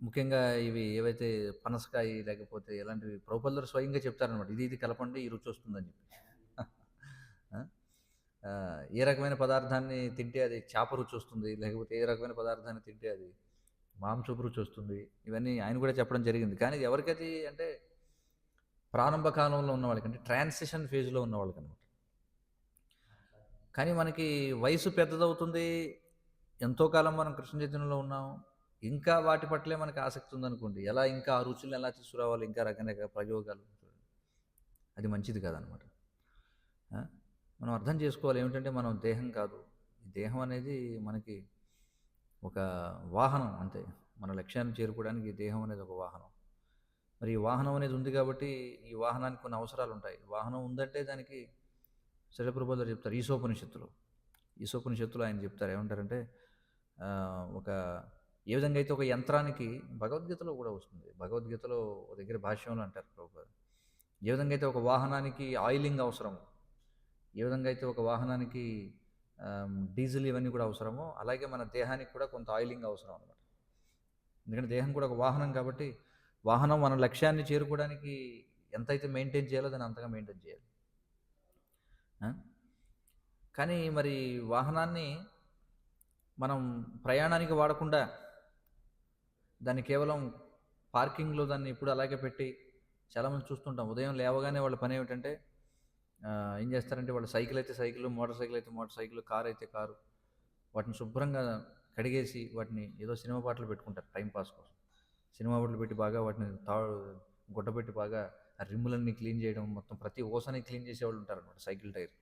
ముఖ్యంగా ఇవి ఏవైతే పనసకాయ లేకపోతే ఇలాంటివి ప్రభుపాదులు స్వయంగా చెప్తారనమాట, ఇది కలపండి ఈ రుచి వస్తుందని చెప్పి. ఏ రకమైన పదార్థాన్ని తింటే అది చేప రుచి వస్తుంది, లేకపోతే ఏ రకమైన పదార్థాన్ని తింటే అది మాంసపు రుచి వస్తుంది, ఇవన్నీ ఆయన కూడా చెప్పడం జరిగింది. కానీ ఇది ఎవరికది అంటే ప్రారంభ కాలంలో ఉన్న వాళ్ళకి, అంటే ట్రాన్సిషన్ ఫేజ్లో ఉన్న వాళ్ళకి అనమాట. కానీ మనకి వయసు పెద్దదవుతుంది, ఎంతో కాలం మనం కృష్ణ చైతన్యంలో ఉన్నాం, ఇంకా వాటి పట్లే మనకి ఆసక్తి ఉందనుకోండి, ఎలా ఇంకా ఆ రుచులను ఎలా తీసుకురావాలి, ఇంకా రకరకాల ప్రయోగాలు, అది మంచిది కాదనమాట. మనం అర్థం చేసుకోవాలి ఏమిటంటే మనం దేహం కాదు. ఈ దేహం అనేది మనకి ఒక వాహనం అంతే. మన లక్ష్యాన్ని చేరుకోవడానికి ఈ దేహం అనేది ఒక వాహనం. మరి ఈ వాహనం అనేది ఉంది కాబట్టి ఈ వాహనానికి కొన్ని అవసరాలు ఉంటాయి. వాహనం ఉందంటే దానికి శిలప్రభుపాదులు చెప్తారు ఈశోపనిషత్తులో. ఈశోపనిషత్తులో ఆయన చెప్తారు ఏమంటారంటే ఒక ఏ విధంగా అయితే ఒక యంత్రానికి భగవద్గీతలో కూడా వస్తుంది. భగవద్గీతలో ఒక దగ్గర భాష్యంలో అంటారు ప్రభుపాద. ఏ విధంగా అయితే ఒక వాహనానికి ఆయిలింగ్ అవసరమో, ఏ విధంగా అయితే ఒక వాహనానికి డీజిల్ ఇవన్నీ కూడా అవసరమో, అలాగే మన దేహానికి కూడా కొంత ఆయిలింగ్ అవసరం అనమాట. ఎందుకంటే దేహం కూడా ఒక వాహనం కాబట్టి వాహనం మన లక్ష్యాన్ని చేరుకోవడానికి ఎంతైతే మెయింటైన్ చేయాలో దాన్ని అంతగా మెయింటైన్ చేయాలి. ఆ? కానీ మరి వాహనాన్ని మనం ప్రయాణానికి వాడకుండా దాన్ని కేవలం పార్కింగ్లో దాన్ని ఇప్పుడు అలాగే పెట్టి చాలామంది చూస్తుంటాం. ఉదయం లేవగానే వాళ్ళ పని ఏమిటంటే ఏం చేస్తారంటే వాళ్ళు సైకిల్ అయితే సైకిల్, మోటార్ సైకిల్ అయితే మోటార్ సైకిల్, కారు అయితే కారు, వాటిని శుభ్రంగా కడిగేసి వాటిని ఏదో సినిమా పాటలు పెట్టుకుంటారు టైంపాస్ కోసం. సినిమా పాటలు పెట్టి బాగా వాటిని గుడ్డపెట్టి బాగా ఆ రిమ్ములన్నీ క్లీన్ చేయడం, మొత్తం ప్రతి ఓసని క్లీన్ చేసేవాళ్ళు ఉంటారనమాట. సైకిల్ టైర్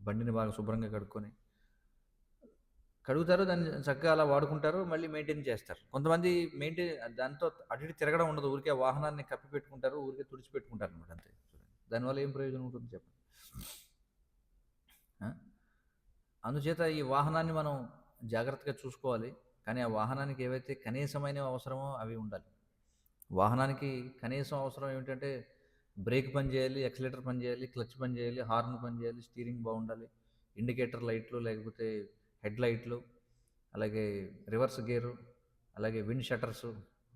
బండిని బాగా శుభ్రంగా కడుగుతారు, దాన్ని చక్కగా అలా వాడుకుంటారు, మళ్ళీ మెయింటైన్ చేస్తారు. కొంతమంది దాంతో అటు ఇటు తిరగడం ఉండదు, ఊరికే వాహనాన్ని కప్పి పెట్టుకుంటారు, ఊరికే తుడిచిపెట్టుకుంటారు అనమాట అంతే. దానివల్ల ఏం ప్రయోజనం ఉంటుంది చెప్పండి? అందుచేత ఈ వాహనాన్ని మనం జాగ్రత్తగా చూసుకోవాలి. కానీ ఆ వాహనానికి ఏవైతే కనీసమైన అవసరమో అవి ఉండాలి. వాహనానికి కనీసం అవసరం ఏమిటంటే బ్రేక్ పని చేయాలి, ఎక్సలేటర్ పని చేయాలి, క్లచ్ పని చేయాలి, హార్న్ పని చేయాలి, స్టీరింగ్ బాగుండాలి, ఇండికేటర్ లైట్లు లేకపోతే హెడ్ లైట్లు, అలాగే రివర్స్ గేరు, అలాగే విండ్ షట్టర్సు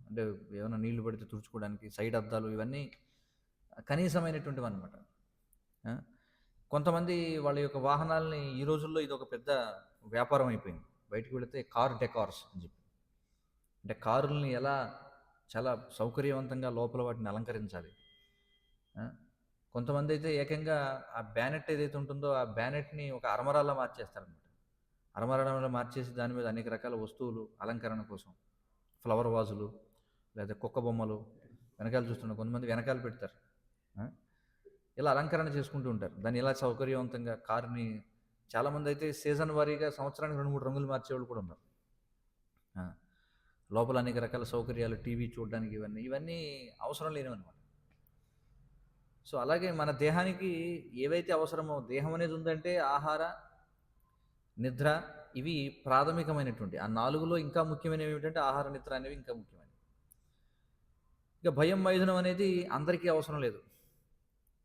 అంటే ఏమైనా నీళ్లు పడితే తుడుచుకోవడానికి, సైడ్ అద్దాలు, ఇవన్నీ కనీసమైనటువంటివి అనమాట. కొంతమంది వాళ్ళ యొక్క వాహనాలని ఈ రోజుల్లో ఇది ఒక పెద్ద వ్యాపారం అయిపోయింది. బయటకు వెళితే కార్ డెకార్స్ అని చెప్పి, అంటే కారుల్ని ఎలా చాలా సౌకర్యవంతంగా లోపల వాటిని అలంకరించాలి. కొంతమంది అయితే ఏకంగా ఆ బ్యానెట్ ఏదైతే ఉంటుందో ఆ బ్యానెట్ని ఒక అరమరాలా మార్చేస్తారనమాట. అరమరాలో మార్చేసి దాని మీద అనేక రకాల వస్తువులు అలంకరణ కోసం, ఫ్లవర్ వాజులు లేదా కుక్క బొమ్మలు వెనకాల చూస్తున్నారు, కొంతమంది వెనకాల పెడతారు. ఇలా అలంకరణ చేసుకుంటూ ఉంటారు. దాన్ని ఇలా సౌకర్యవంతంగా కారుని చాలామంది అయితే సీజన్ వారీగా సంవత్సరానికి 2-3 రంగులు మార్చేవాళ్ళు కూడా ఉన్నారు. లోపల అనేక రకాల సౌకర్యాలు, టీవీ చూడడానికి, ఇవన్నీ అవసరం లేనివన్నమాట. సో అలాగే మన దేహానికి ఏవైతే అవసరమో, దేహం అనేది ఉందంటే ఆహార, నిద్ర, ఇవి ప్రాథమికమైనటువంటి ఆ 4లో ఇంకా ముఖ్యమైనవి ఏమిటంటే ఆహార, నిద్ర అనేవి ఇంకా ముఖ్యమైనవి. ఇక భయం, మైథునం అనేది అందరికీ అవసరం లేదు.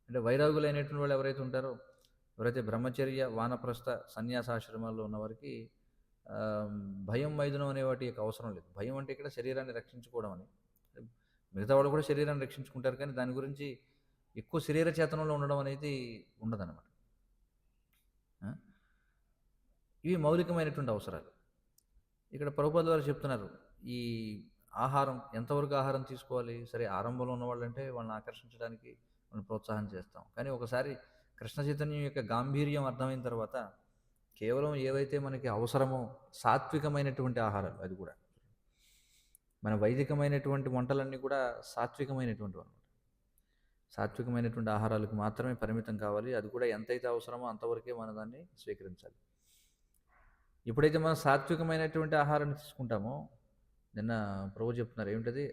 అంటే వైరాగులైనటువంటి వాళ్ళు ఎవరైతే ఉంటారో, ఎవరైతే బ్రహ్మచర్య, వానప్రస్థ, సన్యాసాశ్రమాల్లో ఉన్నవారికి భయం, మైథునం అనే వాటి యొక్క అవసరం లేదు. భయం అంటే ఇక్కడ శరీరాన్ని రక్షించుకోవడం అని. మిగతా వాళ్ళు కూడా శరీరాన్ని రక్షించుకుంటారు, కానీ దాని గురించి ఎక్కువ శరీర చేతనంలో ఉండడం అనేది ఉండదన్నమాట. ఇవి మౌలికమైనటువంటి అవసరాలు. ఇక్కడ ప్రభుపాదుల వారు చెప్తున్నారు, ఈ ఆహారం ఎంతవరకు ఆహారం తీసుకోవాలి? సరే, ఆరంభంలో ఉన్న వాళ్ళంటే వాళ్ళని ఆకర్షించడానికి మనం ప్రోత్సాహం చేస్తాం. కానీ ఒకసారి కృష్ణ చైతన్యం యొక్క గాంభీర్యం అర్థమైన తర్వాత కేవలం ఏవైతే మనకి అవసరమో సాత్వికమైనటువంటి ఆహారాలు, అది కూడా మన వైదికమైనటువంటి వంటలన్నీ కూడా సాత్వికమైనటువంటివి అన్నమాట. సాత్వికమైనటువంటి ఆహారాలకు మాత్రమే పరిమితం కావాలి. అది కూడా ఎంతైతే అవసరమో అంతవరకే మనం దాన్ని స్వీకరించాలి. ఎప్పుడైతే మనం సాత్వికమైనటువంటి ఆహారాన్ని తీసుకుంటామో, నిన్న ప్రభు చెప్తున్నారు ఏమిటది,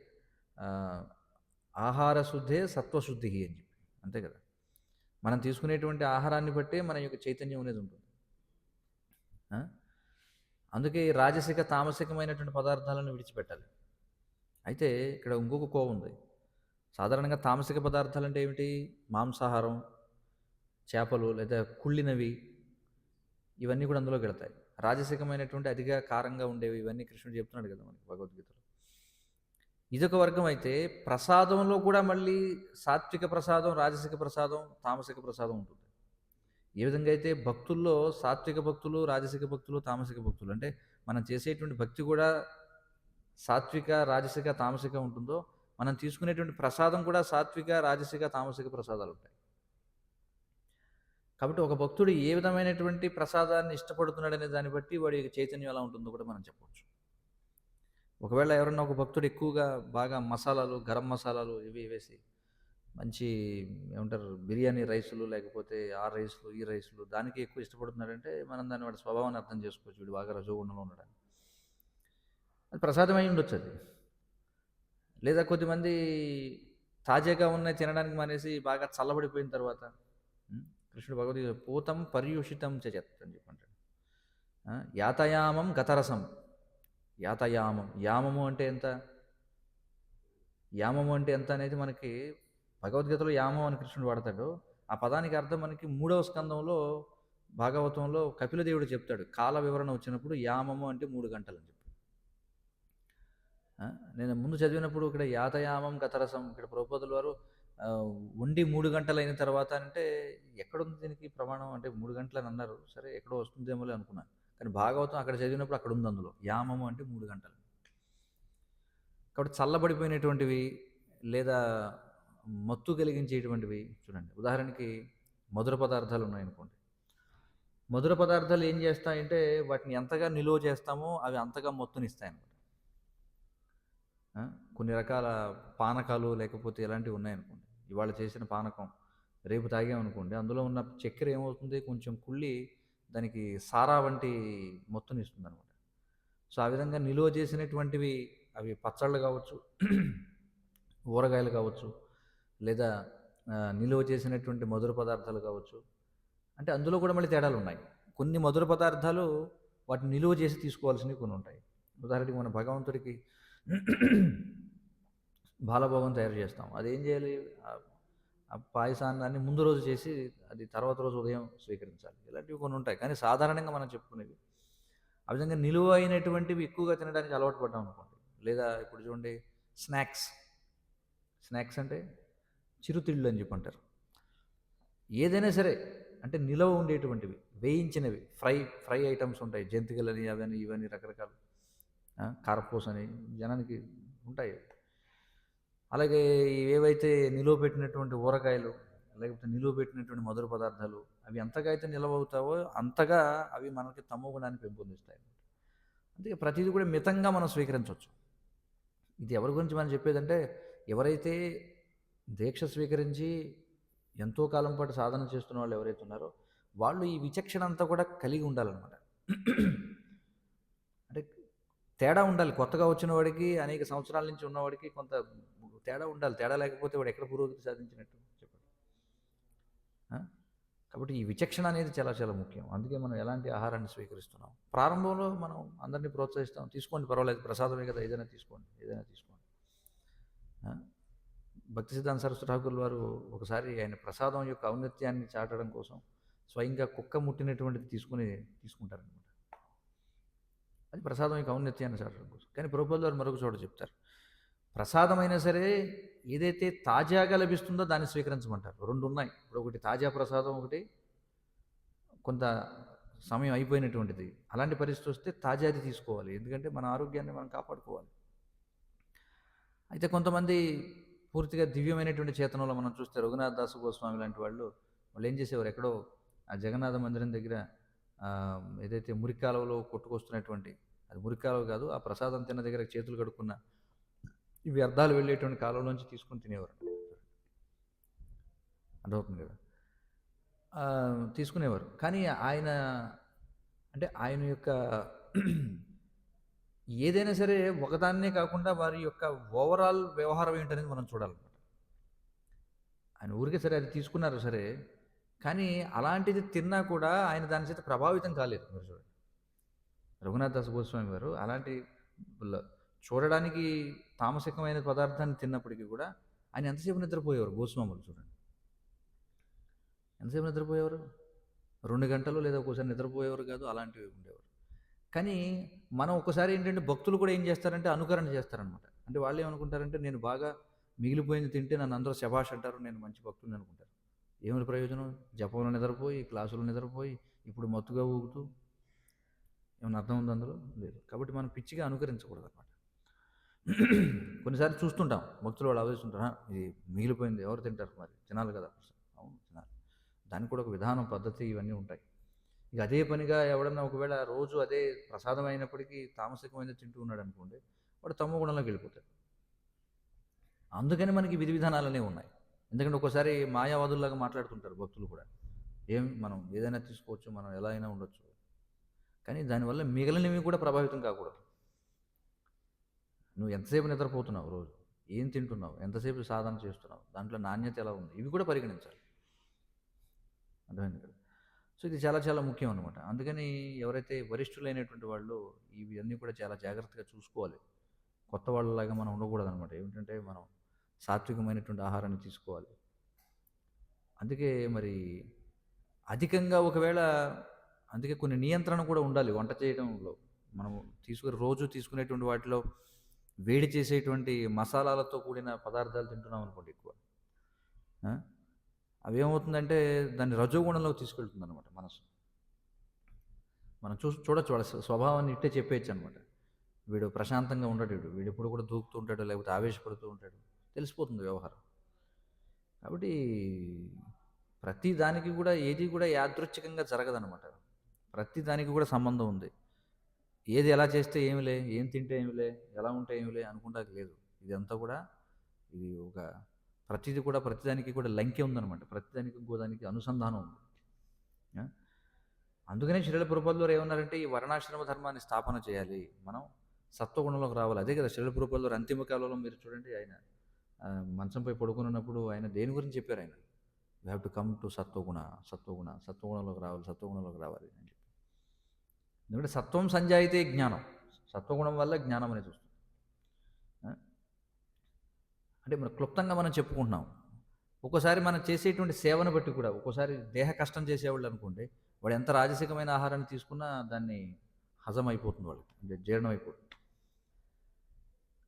ఆహార శుద్ధే సత్వశుద్ధి అని చెప్పి, అంతే కదా. మనం తీసుకునేటువంటి ఆహారాన్ని బట్టే మన యొక్క చైతన్యం అనేది ఉంటుంది. అందుకే రాజసిక, తామసికమైనటువంటి పదార్థాలను విడిచిపెట్టాలి. అయితే ఇక్కడ ఇంకొక కోవ ఉంది. సాధారణంగా తామసిక పదార్థాలు అంటే ఏమిటి? మాంసాహారం, చేపలు లేదా కుళ్ళినవి, ఇవన్నీ కూడా అందులోకి వెళతాయి. రాజసికమైనటువంటి అతిగా కారంగా ఉండేవి, ఇవన్నీ కృష్ణుడు చెప్తున్నాడు కదా మనకి భగవద్గీతలో. ఇదొక వర్గం. అయితే ప్రసాదంలో కూడా మళ్ళీ సాత్విక ప్రసాదం, రాజసిక ప్రసాదం, తామసిక ప్రసాదం ఉంటుంది. ఏ విధంగా అయితే భక్తుల్లో సాత్విక భక్తులు, రాజసిక భక్తులు, తామసిక భక్తులు, అంటే మనం చేసేటువంటి భక్తి కూడా సాత్విక, రాజసిక, తామసిక ఉంటుందో, మనం తీసుకునేటువంటి ప్రసాదం కూడా సాత్విక, రాజసిక, తామసిక ప్రసాదాలు ఉంటాయి. కాబట్టి ఒక భక్తుడు ఏ విధమైనటువంటి ప్రసాదాన్ని ఇష్టపడుతున్నాడనే దాన్ని బట్టి వాడి చైతన్యం ఎలా ఉంటుందో కూడా మనం చెప్పవచ్చు. ఒకవేళ ఎవరన్నా ఒక భక్తుడు ఎక్కువగా బాగా మసాలాలు, గరం మసాలాలు ఇవి వేసి మంచి ఏమంటారు బిర్యానీ రైసులు, లేకపోతే ఆ రైసులు, ఈ రైసులు, దానికి ఎక్కువ ఇష్టపడుతున్నాడంటే మనం దాన్ని వాడి స్వభావాన్ని అర్థం చేసుకోవచ్చు, వీడు బాగా రజోగుణంలో ఉన్నాడని. అది ప్రసాదం అయి ఉండొచ్చు అది. లేదా కొద్దిమంది తాజాగా ఉన్నాయి తినడానికి మానేసి బాగా చల్లబడిపోయిన తర్వాత కృష్ణుడు భగవద్గీత పూతం పర్యూషితం చజత్ అని చెప్పంటాడు. యాతయామం గతరసం. యాతయామం, యామము అంటే ఎంత, యామము అంటే ఎంత అనేది మనకి భగవద్గీతలో యామం అని కృష్ణుడు వాడతాడు. ఆ పదానికి అర్థం మనకి 3వ స్కందంలో భాగవతంలో కపిలదేవుడు చెప్తాడు. కాల వివరణ వచ్చినప్పుడు యామము అంటే 3 గంటలు అని చెప్పి. నేను ముందు చదివినప్పుడు ఇక్కడ యాతయామం గతరసం, ఇక్కడ ప్రభుపాదుల వారు ఉండి 3 గంటలు అయిన తర్వాత అంటే ఎక్కడుంది దీనికి ప్రమాణం, అంటే 3 గంటలు అని అన్నారు. సరే ఎక్కడో వస్తుందేమోలే అనుకున్నాను. కానీ భాగవతం అక్కడ చదివినప్పుడు అక్కడ ఉంది, అందులో యామము అంటే 3 గంటలు. కాబట్టి చల్లబడిపోయినటువంటివి లేదా మత్తు కలిగించేటువంటివి చూడండి. ఉదాహరణకి మధుర పదార్థాలు ఉన్నాయనుకోండి. మధుర పదార్థాలు ఏం చేస్తాయంటే వాటిని ఎంతగా నిలువ చేస్తామో అవి అంతగా మత్తునిస్తాయన్నమాట. కొన్ని రకాల పానకాలు లేకపోతే ఇలాంటివి ఉన్నాయనుకోండి. ఇవాళ చేసిన పానకం రేపు తాగామనుకోండి, అందులో ఉన్న చక్కెర ఏమవుతుంది, కొంచెం కుళ్ళి దానికి సారా వంటి మత్తునిస్తుంది అనమాట. సో ఆ విధంగా నిలువ చేసినటువంటివి అవి పచ్చళ్ళు కావచ్చు, ఊరగాయలు కావచ్చు, లేదా నిలువ చేసినటువంటి మధుర పదార్థాలు కావచ్చు. అంటే అందులో కూడా మళ్ళీ తేడాలు ఉన్నాయి. కొన్ని మధుర పదార్థాలు వాటిని నిలువ చేసి తీసుకోవాల్సినవి కొన్ని ఉంటాయి. ఉదాహరణకి మన భగవంతుడికి బాలభోగం తయారు చేస్తాం. అదేం చేయాలి, ఆ పాయసాన్ని ముందు రోజు చేసి అది తర్వాత రోజు ఉదయం స్వీకరించాలి. ఇలాంటివి కొన్ని ఉంటాయి. కానీ సాధారణంగా మనం చెప్పుకునేవి ఆ విధంగా నిలువ అయినటువంటివి ఎక్కువగా తినడానికి అలవాటు పడ్డాం అనుకోండి. లేదా ఇప్పుడు చూడండి స్నాక్స్. స్నాక్స్ అంటే చిరుతిళ్ళు అని చెప్పి అంటారు. ఏదైనా సరే అంటే నిలవ ఉండేటువంటివి, వేయించినవి, ఫ్రై ఐటమ్స్ ఉంటాయి. జంతికలని అవన్నీ ఇవన్నీ రకరకాలు, కారపూస అని జనానికి ఉంటాయి. అలాగే ఏవైతే నిలువ పెట్టినటువంటి ఊరగాయలు లేకపోతే నిలువ పెట్టినటువంటి మధుర పదార్థాలు అవి ఎంతగా అయితే నిలవ అవుతావో అంతగా అవి మనకి తమో గుణాన్ని పెంపొందిస్తాయి. అందుకే ప్రతిదీ కూడా మితంగా మనం స్వీకరించవచ్చు. ఇది ఎవరి గురించి మనం చెప్పేదంటే ఎవరైతే దీక్ష స్వీకరించి ఎంతో కాలం పాటు సాధన చేస్తున్న వాళ్ళు ఎవరైతే ఉన్నారో వాళ్ళు ఈ విచక్షణ అంతా కూడా కలిగి ఉండాలన్నమాట. అంటే తేడా ఉండాలి. కొత్తగా వచ్చిన వాడికి అనేక సంవత్సరాల నుంచి ఉన్నవాడికి కొంత తేడా ఉండాలి. తేడా లేకపోతే వాడు ఎక్కడ పురోగతి సాధించినట్టు చెప్పండి. కాబట్టి ఈ విచక్షణ అనేది చాలా చాలా ముఖ్యం. అందుకే మనం ఎలాంటి ఆహారాన్ని స్వీకరిస్తున్నాం. ప్రారంభంలో మనం అందరినీ ప్రోత్సహిస్తాం, తీసుకోండి పర్వాలేదు, ప్రసాదమే కదా, ఏదైనా తీసుకోండి. భక్తి సిద్ధాంత సరస్వతి ఠాకూర్ వారు ఒకసారి ఆయన ప్రసాదం యొక్క ఔన్నత్యాన్ని చాటడం కోసం స్వయంగా కుక్క ముట్టినటువంటిది తీసుకుంటారనమాట. అది ప్రసాదం యొక్క ఔన్నత్యాన్ని చాటడం కోసం. కానీ ప్రభుపాదుల వారు మరొక చోట చెప్తారు, ప్రసాదమైనా సరే ఏదైతే తాజాగా లభిస్తుందో దాన్ని స్వీకరించమంటారు. 2 ఉన్నాయి. ఇప్పుడు ఒకటి తాజా ప్రసాదం, ఒకటి కొంత సమయం అయిపోయినటువంటిది. అలాంటి పరిస్థితి వస్తే తాజాది తీసుకోవాలి. ఎందుకంటే మన ఆరోగ్యాన్ని మనం కాపాడుకోవాలి. అయితే కొంతమంది పూర్తిగా దివ్యమైనటువంటి చేతనంలో మనం చూస్తే రఘునాథ్ దాసు గోస్వామి లాంటి వాళ్ళు ఏం చేసేవారు, ఎక్కడో ఆ జగన్నాథ మందిరం దగ్గర ఏదైతే మురికాలువలో కొట్టుకొస్తున్నటువంటి, అది మురికాలువ కాదు, ఆ ప్రసాదం తిన్న దగ్గర చేతులు కడుక్కున్న ఈ వ్యర్థాలు వెళ్ళేటువంటి కాలంలోంచి తీసుకొని తినేవారు. అర్థమవుతుంది కదా, తీసుకునేవారు. కానీ ఆయన యొక్క ఏదైనా సరే ఒకదాన్నే కాకుండా వారి యొక్క ఓవరాల్ వ్యవహారం ఏంటనేది మనం చూడాలన్నమాట. ఆయన ఊరికే సరే అది తీసుకున్నారు సరే, కానీ అలాంటిది తిన్నా కూడా ఆయన దాని చేత ప్రభావితం కాలేదు. మీరు చూడండి, రఘునాథ్ దాస్ గోస్వామి గారు అలాంటి చూడడానికి తామసికమైన పదార్థాన్ని తిన్నప్పటికీ కూడా ఆయన ఎంతసేపు నిద్రపోయేవారు. గోస్వాములు చూడండి ఎంతసేపు నిద్రపోయేవారు, 2 గంటలు లేదా ఒక్కోసారి నిద్రపోయేవారు కాదు, అలాంటివి ఉండేవారు. కానీ మనం ఒకసారి ఏంటంటే భక్తులు కూడా ఏం చేస్తారంటే అనుకరణ చేస్తారనమాట. అంటే వాళ్ళు ఏమనుకుంటారంటే నేను బాగా మిగిలిపోయింది తింటే నన్ను అందరూ శభాష్ అంటారు, నేను మంచి భక్తుని అనుకుంటారు. ఏమిటి ప్రయోజనం, జపంలో నిద్రపోయి, క్లాసులో నిద్రపోయి, ఇప్పుడు మత్తుగా ఊగుతూ, ఏమైనా అర్థం ఉంది అందులో? లేదు. కాబట్టి మనం పిచ్చిగా అనుకరించకూడదు అనమాట. కొన్నిసార్లు చూస్తుంటాం భక్తులు వాళ్ళు ఆలోచిస్తుంటారు, ఇది మిగిలిపోయింది ఎవరు తింటారు, మరి తినాలి కదా. అవును తినాలి, దానికి కూడా ఒక విధానం, పద్ధతి ఇవన్నీ ఉంటాయి. ఇక అదే పనిగా ఎవడన్నా ఒకవేళ రోజు అదే ప్రసాదం అయినప్పటికీ తామసికమైన తింటూ ఉన్నాడు అనుకోండి, వాడు తమో గుణంలోకి వెళ్ళిపోతాడు. అందుకని మనకి విధి విధానాలనే ఉన్నాయి. ఎందుకంటే ఒకసారి మాయావాదుల్లాగా మాట్లాడుతుంటారు భక్తులు కూడా, మనం ఏదైనా తీసుకోవచ్చు, మనం ఎలా అయినా ఉండొచ్చు, కానీ దానివల్ల మిగిలినవి కూడా ప్రభావితం కాకూడదు. నువ్వు ఎంతసేపు నిద్రపోతున్నావు రోజు, ఏం తింటున్నావు, ఎంతసేపు సాధన చేస్తున్నావు, దాంట్లో నాణ్యత ఎలా ఉంది, ఇవి కూడా పరిగణించాలి. అర్థమైంది కదా. సో ఇది చాలా చాలా ముఖ్యం అనమాట. అందుకని ఎవరైతే వరిష్ఠులైనటువంటి వాళ్ళు ఇవన్నీ కూడా చాలా జాగ్రత్తగా చూసుకోవాలి. కొత్త వాళ్ళలాగా మనం ఉండకూడదు అనమాట. ఏమిటంటే మనం సాత్వికమైనటువంటి ఆహారాన్ని తీసుకోవాలి. అందుకే మరి అధికంగా ఒకవేళ అందుకే కొన్ని నియంత్రణ కూడా ఉండాలి వంట చేయడంలో. మనం రోజు తీసుకునేటువంటి వాటిలో వేడి చేసేటువంటి మసాలాలతో కూడిన పదార్థాలు తింటున్నాం అనుకోండి ఎక్కువ, అవేమవుతుందంటే దాన్ని రజోగుణంలోకి తీసుకెళ్తుంది అనమాట మనసు. మనం చూడొచ్చు వాళ్ళ స్వభావాన్ని ఇట్టే చెప్పేయచ్చు అనమాట. వీడు ప్రశాంతంగా ఉండడు, వీడు ఎప్పుడు కూడా దూకుతూ ఉంటాడు, లేకపోతే ఆవేశపడుతూ ఉంటాడు, తెలిసిపోతుంది వ్యవహారం. కాబట్టి ప్రతి దానికి కూడా ఏది కూడా యాదృచ్ఛికంగా జరగదనమాట. ప్రతి దానికి కూడా సంబంధం ఉంది. ఏది ఎలా చేస్తే ఏమిలే, ఏం తింటే ఏమిలే, ఎలా ఉంటే ఏమిలే అనుకుంటాకి లేదు. ఇదంతా కూడా ఇది ఒక ప్రతిదీ కూడా ప్రతిదానికి కూడా లంకె ఉందన్నమాట. ప్రతిదానికి ఇంకోదానికి అనుసంధానం ఉంది. అందుకనే శ్రీల ప్రభుపాదులు ఏమన్నారంటే ఈ వర్ణాశ్రమ ధర్మాన్ని స్థాపన చేయాలి, మనం సత్వగుణంలోకి రావాలి. అదే కదా శ్రీల ప్రభుపాదులు అంతిమ కాలంలో మీరు చూడండి, ఆయన మంచంపై పడుకున్నప్పుడు ఆయన దేని గురించి చెప్పారు, ఆయన you have to come to సత్వగుణంలోకి రావాలి అని చెప్పి. ఎందుకంటే సత్వం సంజాయితే జ్ఞానం, సత్వగుణం వల్ల జ్ఞానం అనేది వస్తుంది. అంటే మనం క్లుప్తంగా మనం చెప్పుకుంటున్నాం. ఒక్కోసారి మనం చేసేటువంటి సేవను బట్టి కూడా, ఒక్కోసారి దేహ కష్టం చేసేవాళ్ళు అనుకోండి, వాడు ఎంత రాజసికమైన ఆహారాన్ని తీసుకున్నా దాన్ని హజం అయిపోతుంది, వాళ్ళకి అంటే జీర్ణం అయిపోతుంది.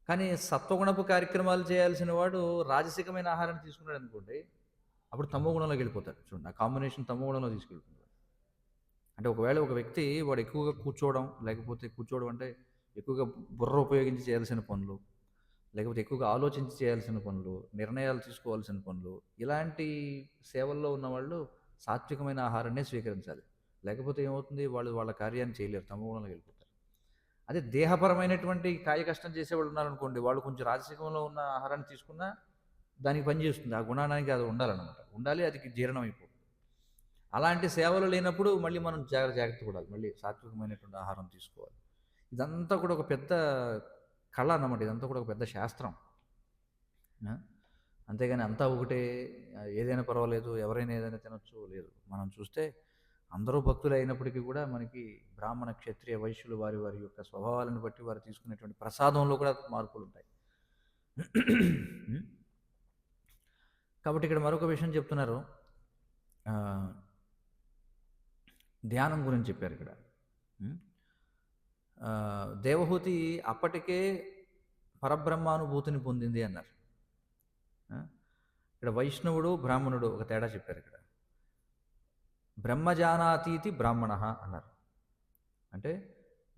కానీ సత్వగుణపు కార్యక్రమాలు చేయాల్సిన వాడు రాజసికమైన ఆహారాన్ని తీసుకున్నాడు అనుకోండి, అప్పుడు తమోగుణంలోకి వెళ్ళిపోతాడు. చూడండి, ఆ కాంబినేషన్ తమోగుణంలో తీసుకెళ్తుంది. అంటే ఒకవేళ ఒక వ్యక్తి వాడు ఎక్కువగా కూర్చోవడం అంటే ఎక్కువగా బుర్ర ఉపయోగించి చేయాల్సిన పనులు, లేకపోతే ఎక్కువగా ఆలోచించి చేయాల్సిన పనులు, నిర్ణయాలు తీసుకోవాల్సిన పనులు, ఇలాంటి సేవల్లో ఉన్నవాళ్ళు సాత్వికమైన ఆహారాన్ని స్వీకరించాలి. లేకపోతే ఏమవుతుంది, వాళ్ళ కార్యాన్ని చేయలేరు, తమోగుణంలోకి వెళ్ళిపోతారు. అదే దేహపరమైనటువంటి కాయ కష్టం చేసేవాళ్ళు ఉన్నారనుకోండి, వాళ్ళు కొంచెం రాజసికంలో ఉన్న ఆహారాన్ని తీసుకున్నా దానికి పనిచేస్తుంది, ఆ గుణానికి అది ఉండాలన్నమాట. ఉండాలి, అది జీర్ణం అయిపోతుంది. అలాంటి సేవలు లేనప్పుడు మళ్ళీ మనం జాగ్రత్త పడాలి, మళ్ళీ సాత్వికమైనటువంటి ఆహారం తీసుకోవాలి. ఇదంతా కూడా ఒక పెద్ద కళ అన్నమాట, ఇదంతా కూడా ఒక పెద్ద శాస్త్రం. అంతేగాని అంతా ఒకటే, ఏదైనా పర్వాలేదు, ఎవరైనా ఏదైనా తినొచ్చు లేదు. మనం చూస్తే అందరూ భక్తులు అయినప్పటికీ కూడా మనకి బ్రాహ్మణ, క్షత్రియ, వైశ్యులు వారి యొక్క స్వభావాలను బట్టి వారు తీసుకునేటువంటి ప్రసాదంలో కూడా మార్పులు ఉంటాయి. కాబట్టి ఇక్కడ మరొక విషయం చెప్తున్నారు, ధ్యానం గురించి చెప్పారు ఇక్కడ. దేవహూతి అప్పటికే పరబ్రహ్మానుభూతిని పొందింది అన్నారు. ఇక్కడ వైష్ణవుడు, బ్రాహ్మణుడు ఒక తేడా చెప్పారు. ఇక్కడ బ్రహ్మజానాతీతి బ్రాహ్మణ అన్నారు. అంటే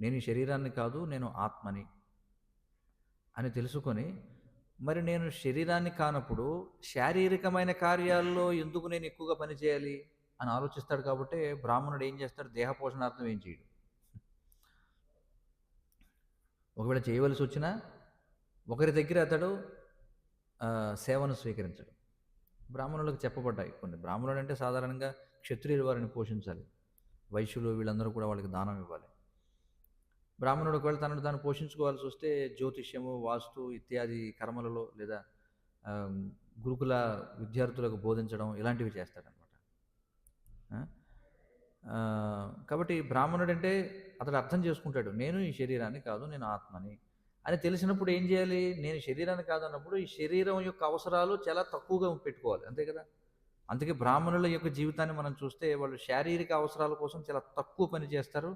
నేను ఈ శరీరాన్ని కాదు, నేను ఆత్మని అని తెలుసుకొని, మరి నేను శరీరాన్ని కానప్పుడు శారీరకమైన కార్యాల్లో ఎందుకు నేను ఎక్కువగా పనిచేయాలి అని ఆలోచిస్తాడు. కాబట్టి బ్రాహ్మణుడు ఏం చేస్తాడు, దేహ పోషణార్థం ఏం చేయడు. ఒకవేళ చేయవలసి వచ్చినా ఒకరి దగ్గర అతడు సేవను స్వీకరించడు. బ్రాహ్మణులకు చెప్పబడ్డాయి కొన్ని. బ్రాహ్మణుడు అంటే సాధారణంగా క్షత్రియులు వారిని పోషించాలి, వైశ్యులు వీళ్ళందరూ కూడా వాళ్ళకి దానం ఇవ్వాలి. బ్రాహ్మణుడు ఒకవేళ తనను తాను పోషించుకోవాల్సి వస్తే జ్యోతిష్యము, వాస్తు ఇత్యాది కర్మలలో లేదా గురుకుల విద్యార్థులకు బోధించడం ఇలాంటివి చేస్తాడనమాట. కాబట్టి బ్రాహ్మణుడు అంటే అతడు అర్థం చేసుకుంటాడు, నేను ఈ శరీరాన్ని కాదు, నేను ఆత్మని అని తెలిసినప్పుడు ఏం చేయాలి, నేను శరీరాన్ని కాదన్నప్పుడు ఈ శరీరం యొక్క అవసరాలు చాలా తక్కువగా పెట్టుకోవాలి, అంతే కదా. అందుకే బ్రాహ్మణుల యొక్క జీవితాన్ని మనం చూస్తే వాళ్ళు శారీరక అవసరాల కోసం చాలా తక్కువ పని చేస్తారు.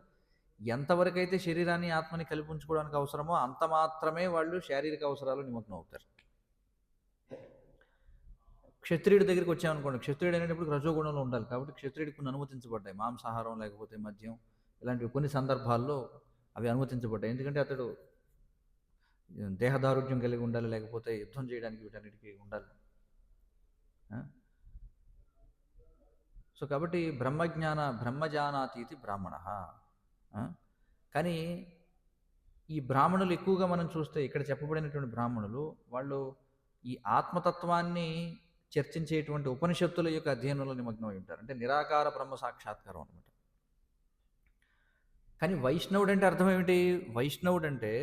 ఎంతవరకు అయితే శరీరాన్ని, ఆత్మని కలిపి ఉంచుకోవడానికి అవసరమో అంత మాత్రమే వాళ్ళు శారీరక అవసరాలు నిమగ్నం అవుతారు. క్షత్రియుడి దగ్గరికి వచ్చామనుకోండి, క్షత్రియుడు అనేటప్పుడు రజోగుణంలో ఉండాలి. కాబట్టి క్షత్రియుడికి కొన్ని అనుమతించబడ్డాయి, మాంసాహారం లేకపోతే మద్యం ఇలాంటివి కొన్ని సందర్భాల్లో అవి అనుమతించబడ్డాయి. ఎందుకంటే అతడు దేహదారుఢ్యం కలిగి ఉండాలి, లేకపోతే యుద్ధం చేయడానికి వీటన్నిటికీ ఉండాలి. సో కాబట్టి బ్రహ్మజానాతీతి బ్రాహ్మణ. కానీ ఈ బ్రాహ్మణులు ఎక్కువగా మనం చూస్తే ఇక్కడ చెప్పబడినటువంటి బ్రాహ్మణులు వాళ్ళు ఈ ఆత్మతత్వాన్ని చర్చించేటువంటి ఉపనిషత్తుల యొక్క అధ్యయనంలో నిమగ్నం అయి ఉంటారు. అంటే నిరాకార బ్రహ్మ సాక్షాత్కారం అనమాట. కానీ వైష్ణవుడు అంటే అర్థం ఏమిటి, వైష్ణవుడు అంటే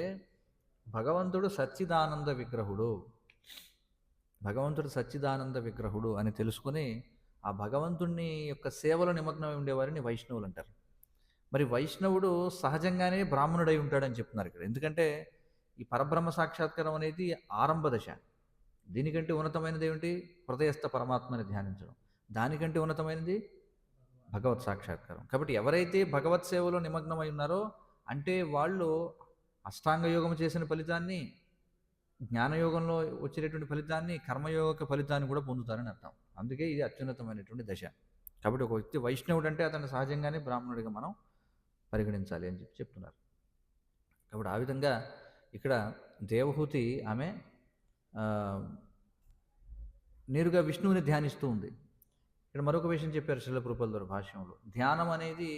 భగవంతుడు సచ్చిదానంద విగ్రహుడు, భగవంతుడు సచ్చిదానంద విగ్రహుడు అని తెలుసుకుని ఆ భగవంతుణ్ణి యొక్క సేవలో నిమగ్నమై ఉండేవారిని వైష్ణవులు అంటారు. మరి వైష్ణవుడు సహజంగానే బ్రాహ్మణుడై ఉంటాడని చెప్తున్నారు ఇక్కడ. ఎందుకంటే ఈ పరబ్రహ్మ సాక్షాత్కారం అనేది ఆరంభ దశ. దీనికంటే ఉన్నతమైనది ఏమిటి? హృదయస్థ పరమాత్మని ధ్యానించడం. దానికంటే ఉన్నతమైనది భగవత్ సాక్షాత్కారం. కాబట్టి ఎవరైతే భగవత్ సేవలో నిమగ్నమై ఉన్నారో అంటే వాళ్ళు అష్టాంగ యోగం చేసిన ఫలితాన్ని, జ్ఞానయోగంలో వచ్చేటటువంటి ఫలితాన్ని, కర్మయోగ ఫలితాన్ని కూడా పొందుతారని అర్థం. అందుకే ఇది అత్యున్నతమైనటువంటి దశ. కాబట్టి ఒక వ్యక్తి వైష్ణవుడు అంటే అతను సహజంగానే బ్రాహ్మణుడిగా మనం పరిగణించాలి అని చెప్తున్నారు. కాబట్టి ఆ విధంగా ఇక్కడ దేవహూతి ఆమె నేరుగా విష్ణువుని ధ్యానిస్తూ ఉంది. ఇక్కడ మరొక విషయం చెప్పారు శ్రీల ప్రభుపాదుల భాష్యంలో, ధ్యానం అనేది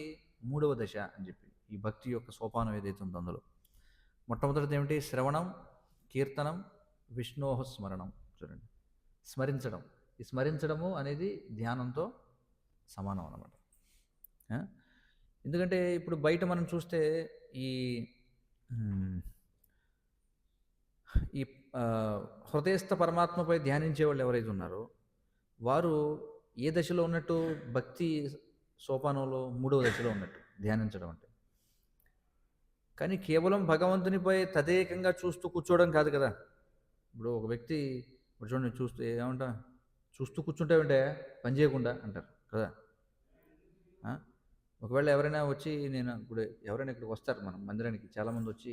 3వ దశ అని చెప్పి. ఈ భక్తి యొక్క సోపానం ఏదైతే ఉందో అందులో మొట్టమొదటిది ఏమిటి? శ్రవణం, కీర్తనం, విష్ణోహ స్మరణం. చూడండి, స్మరించడం. ఈ స్మరించడము అనేది ధ్యానంతో సమానం అన్నమాట. ఎందుకంటే ఇప్పుడు బయట మనం చూస్తే ఈ ఈ హృదయస్థ పరమాత్మపై ధ్యానించే వాళ్ళు ఎవరైతే ఉన్నారో వారు ఏ దశలో ఉన్నట్టు? భక్తి సోపానంలో 3వ దశలో ఉన్నట్టు ధ్యానించడం అంటే. కానీ కేవలం భగవంతునిపై తదేకంగా చూస్తూ కూర్చోవడం కాదు కదా. ఇప్పుడు ఒక వ్యక్తి ఇప్పుడు చూడండి, చూస్తూ ఏమంటా, చూస్తూ కూర్చుంటావంటే పని చేయకుండా అంటారు కదా. ఒకవేళ ఎవరైనా వచ్చి, నేను ఇప్పుడు ఎవరైనా ఇక్కడికి వస్తారు మన మందిరానికి, చాలామంది వచ్చి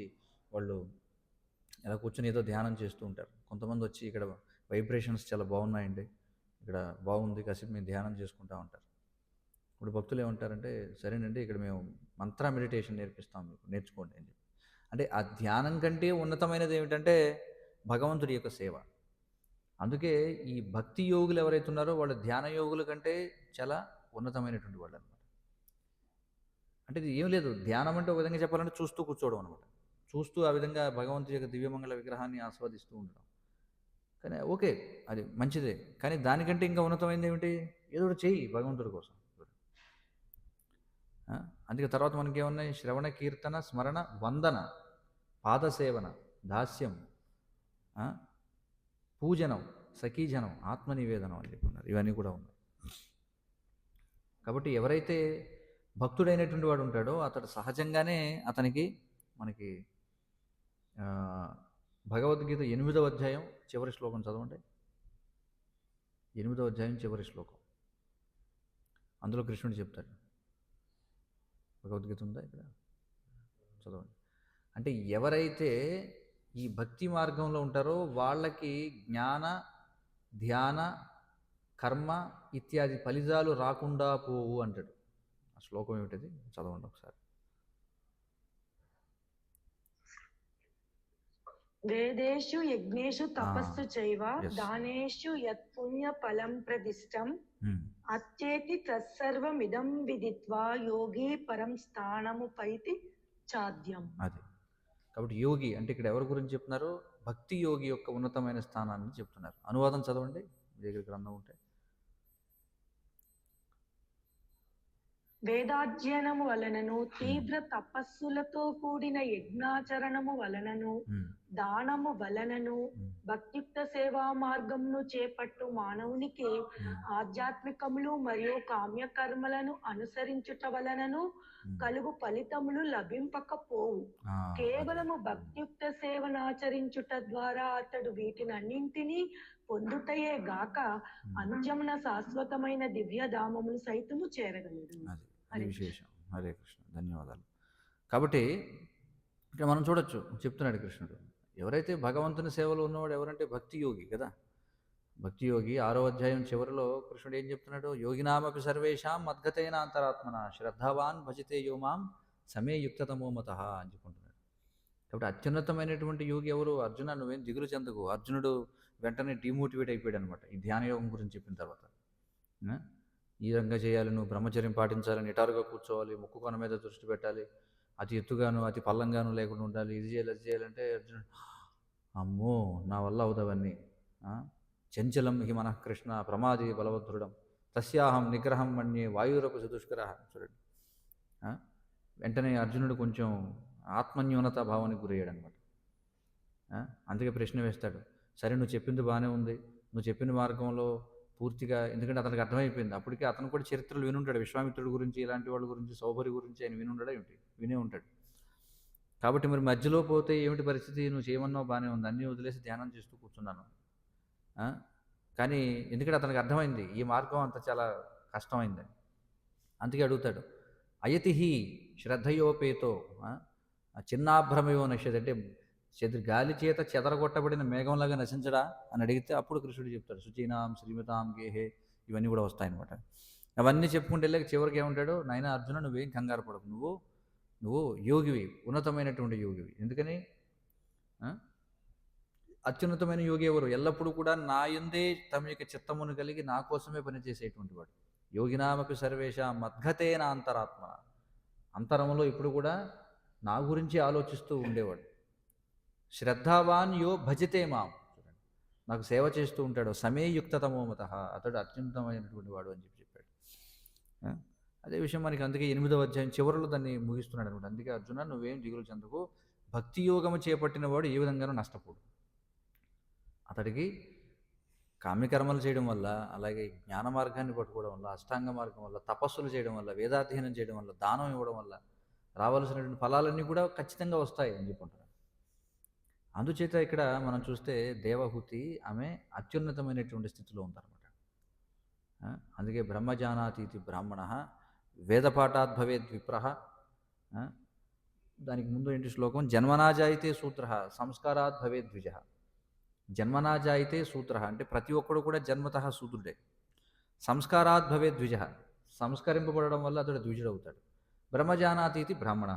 వాళ్ళు ఇలా కూర్చొని ఏదో ధ్యానం చేస్తూ ఉంటారు. కొంతమంది వచ్చి ఇక్కడ వైబ్రేషన్స్ చాలా బాగున్నాయండి, ఇక్కడ బాగుంది, కాసేపు మేము ధ్యానం చేసుకుంటా ఉంటారు. ఇప్పుడు భక్తులు ఏమంటారంటే, సరేనండి ఇక్కడ మేము మంత్ర మెడిటేషన్ నేర్పిస్తాం, మీకు నేర్చుకోండి అని చెప్పి. అంటే ఆ ధ్యానం కంటే ఉన్నతమైనది ఏమిటంటే భగవంతుడి యొక్క సేవ. అందుకే ఈ భక్తి యోగులు ఎవరైతే ఉన్నారో వాళ్ళు ధ్యాన యోగుల కంటే చాలా ఉన్నతమైనటువంటి వాళ్ళు అనమాట. అంటే ఇది ఏం లేదు, ధ్యానం అంటే ఒక విధంగా చెప్పాలంటే చూస్తూ కూర్చోవడం అనమాట. చూస్తూ ఆ విధంగా భగవంతుడి యొక్క దివ్యమంగళ విగ్రహాన్ని ఆస్వాదిస్తూ ఉండడం. కానీ ఓకే, అది మంచిదే. కానీ దానికంటే ఇంకా ఉన్నతమైనది ఏమిటి? ఏదో ఒకటి చెయ్యి భగవంతుడి కోసం. అందుకే తర్వాత మనకి ఏమన్నాయి? శ్రవణ, కీర్తన, స్మరణ, వందన, పాదసేవన, దాస్యం, పూజనం, సఖీజనం, ఆత్మనివేదనం అని చెప్పున్నారు. ఇవన్నీ కూడా ఉన్నాయి. కాబట్టి ఎవరైతే భక్తుడైనటువంటి వాడు ఉంటాడో అతడు సహజంగానే అతనికి మనకి భగవద్గీత 8వ అధ్యాయం చివరి శ్లోకం చదవండి. 8వ అధ్యాయం చివరి శ్లోకం. అందులో కృష్ణుడు చెప్తాడు. భగవద్గీత ఉందా ఇక్కడ? చదవండి. అంటే ఎవరైతే ఈ భక్తి మార్గంలో ఉంటారో వాళ్ళకి జ్ఞాన, ధ్యాన, కర్మ ఇత్యాది ఫలితాలు రాకుండా పోవు అంటాడు. ఆ శ్లోకం ఏమిటది? చదవండి ఒకసారి. వేదేషు యజ్ఞేషు తపస్సు చైవ దానేషు యత్ పుణ్య ఫలం ప్రదిష్టం అచ్చేతి తత్సర్వమిదం విదిత్వా యోగి పరం స్థానము పైతి చాద్యం. అది కాబట్టి యోగి అంటే ఇక్కడ ఎవరి గురించి చెప్తున్నారు? భక్తి యోగి యొక్క ఉన్నతమైన స్థానాన్ని చెప్తున్నారు. అనువాదం చదవండి మీ దగ్గర గ్రంథం ఉంటే. వేదాధ్యయనము వలనను, తీవ్ర తపస్సులతో కూడిన యజ్ఞాచరణము వలనను, దానము వలనను, భక్తియుక్త సేవా మార్గమును చేపట్టు మానవునికి ఆధ్యాత్మికములు మరియు కామ్యకర్మలను అనుసరించుట వలనను కలుగు ఫలితములు లభింపకపోవు. కేవలము భక్తియుక్త సేవనాచరించుట ద్వారా అతడు వీటినన్నింటినీ పొందుటయే గాక అంత్యమున శాశ్వతమైన దివ్యధామమును సైతము చేరగలడు. అది విశేషం. హరే కృష్ణ, ధన్యవాదాలు. కాబట్టి ఇక్కడ మనం చూడొచ్చు, చెప్తున్నాడు కృష్ణుడు, ఎవరైతే భగవంతుని సేవలో ఉన్నవాడు ఎవరంటే భక్తి యోగి కదా. భక్తి యోగి 6వ అధ్యాయం చివరిలో కృష్ణుడు ఏం చెప్తున్నాడు? యోగినామపి సర్వేషాం మద్గతైన అంతరాత్మన శ్రద్ధావాన్ భజితే యోమాం సమే యుక్తతమో మతః అని చెప్పుకుంటున్నాడు. కాబట్టి అత్యున్నతమైనటువంటి యోగి ఎవరు? అర్జున, నువ్వేం దిగులు చెందకు. అర్జునుడు వెంటనే డిమోటివేట్ అయిపోయాడు అనమాట ఈ ధ్యానయోగం గురించి చెప్పిన తర్వాత. ఈ విధంగా చేయాలి, నువ్వు బ్రహ్మచర్యం పాటించాలి, నిటారుగా కూర్చోవాలి, ముక్కు కొన మీద దృష్టి పెట్టాలి, అతి ఎత్తుగాను అతి పల్లంగాను లేకుండా ఉండాలి, ఇది చేయాలి అది చేయాలంటే అర్జునుడు, అమ్మో నా వల్ల అవుతావన్నీ. చంచలం హి మనః కృష్ణ ప్రమాది బలవద్ధృడం తస్యాహం నిగ్రహం మన్యే వాయురపు చతుష్కర. చూడండి, వెంటనే అర్జునుడు కొంచెం ఆత్మన్యూనత భావానికి గురయ్యాడు అనమాట. అందుకే ప్రశ్న వేస్తాడు. సరే నువ్వు చెప్పింది బాగానే ఉంది, నువ్వు చెప్పిన మార్గంలో పూర్తిగా, ఎందుకంటే అతనికి అర్థమైపోయింది. అప్పటికే అతను కూడా చరిత్రలు వినుంటాడు, విశ్వామిత్రుడి గురించి, ఇలాంటి వాళ్ళ గురించి, సౌభరి గురించి ఆయన వినుంటాడా ఏమిటి, వినే ఉంటాడు. కాబట్టి మరి మధ్యలో పోతే ఏమిటి పరిస్థితి, నువ్వు చేయమన్నావు బాగానే ఉంది, అన్నీ వదిలేసి ధ్యానం చేస్తూ కూర్చున్నాను. కానీ ఎందుకంటే అతనికి అర్థమైంది ఈ మార్గం అంత చాలా కష్టమైందని. అందుకే అడుగుతాడు, అయతిహి శ్రద్ధయోపేతో చిన్నాభ్రమయో నశ్యత, అంటే గాలి చేత చెదరగొట్టబడిన మేఘంలాగా నశించడా అని అడిగితే అప్పుడు కృష్ణుడు చెప్తాడు, శుచీనాం శ్రీమతాం గేహే, ఇవన్నీ కూడా వస్తాయన్నమాట. అవన్నీ చెప్పుకుంటే వెళ్ళాక చివరికి ఏమంటాడు, నాయన అర్జున నువ్వేం కంగారు పడకు, నువ్వు యోగివి, ఉన్నతమైనటువంటి యోగివి. ఎందుకని అత్యున్నతమైన యోగి ఎవరు, ఎల్లప్పుడూ కూడా నా యందే తమ యొక్క చిత్తమును కలిగి నా కోసమే పనిచేసేటువంటి వాడు. యోగినామపి సర్వేష మద్గతేన అంతరాత్మ, అంతరంలో ఇప్పుడు కూడా నా గురించి ఆలోచిస్తూ ఉండేవాడు. శ్రద్ధావాన్ యో భజతే మాం, నాకు సేవ చేస్తూ ఉంటాడు. సమేయుక్తతమో మత, అతడు అత్యున్నతమైనటువంటి వాడు అని చెప్పాడు. అదే విషయం మనకి అందుకే 8వ అధ్యాయం చివరిలో దాన్ని ముగిస్తున్నాడు అనమాట. అందుకే అర్జున నువ్వేం దిగులు చెందకు, భక్తి యోగము చేపట్టిన వాడు ఏ విధంగానూ నష్టపోడు. అతడికి కామ్యకర్మలు చేయడం వల్ల, అలాగే జ్ఞాన మార్గాన్ని పట్టుకోవడం వల్ల, అష్టాంగ మార్గం వల్ల, తపస్సులు చేయడం వల్ల, వేదాధ్యయనం చేయడం వల్ల, దానం ఇవ్వడం వల్ల రావాల్సినటువంటి ఫలాలన్నీ కూడా ఖచ్చితంగా వస్తాయి అని చెప్పుకుంటున్నాను. అందుచేత ఇక్కడ మనం చూస్తే దేవహూతి ఆమె అత్యున్నతమైనటువంటి స్థితిలో ఉందన్నమాట. అందుకే బ్రహ్మజానాతీతి బ్రాహ్మణ వేదపాఠాత్ భవేద్ విప్రః. దానికి ముందు ఏంటి శ్లోకం, జన్మనాజాయితే సూత్ర సంస్కారాత్ భవేద్ ద్విజ. జన్మనాజాయితే సూత్ర అంటే ప్రతి ఒక్కడు కూడా జన్మతః సూత్రుడే. సంస్కారాత్ భవేద్ ద్విజ, సంస్కరింపబడడం వల్ల అతడు ద్విజుడవుతాడు. బ్రహ్మజానాతీతి బ్రాహ్మణ,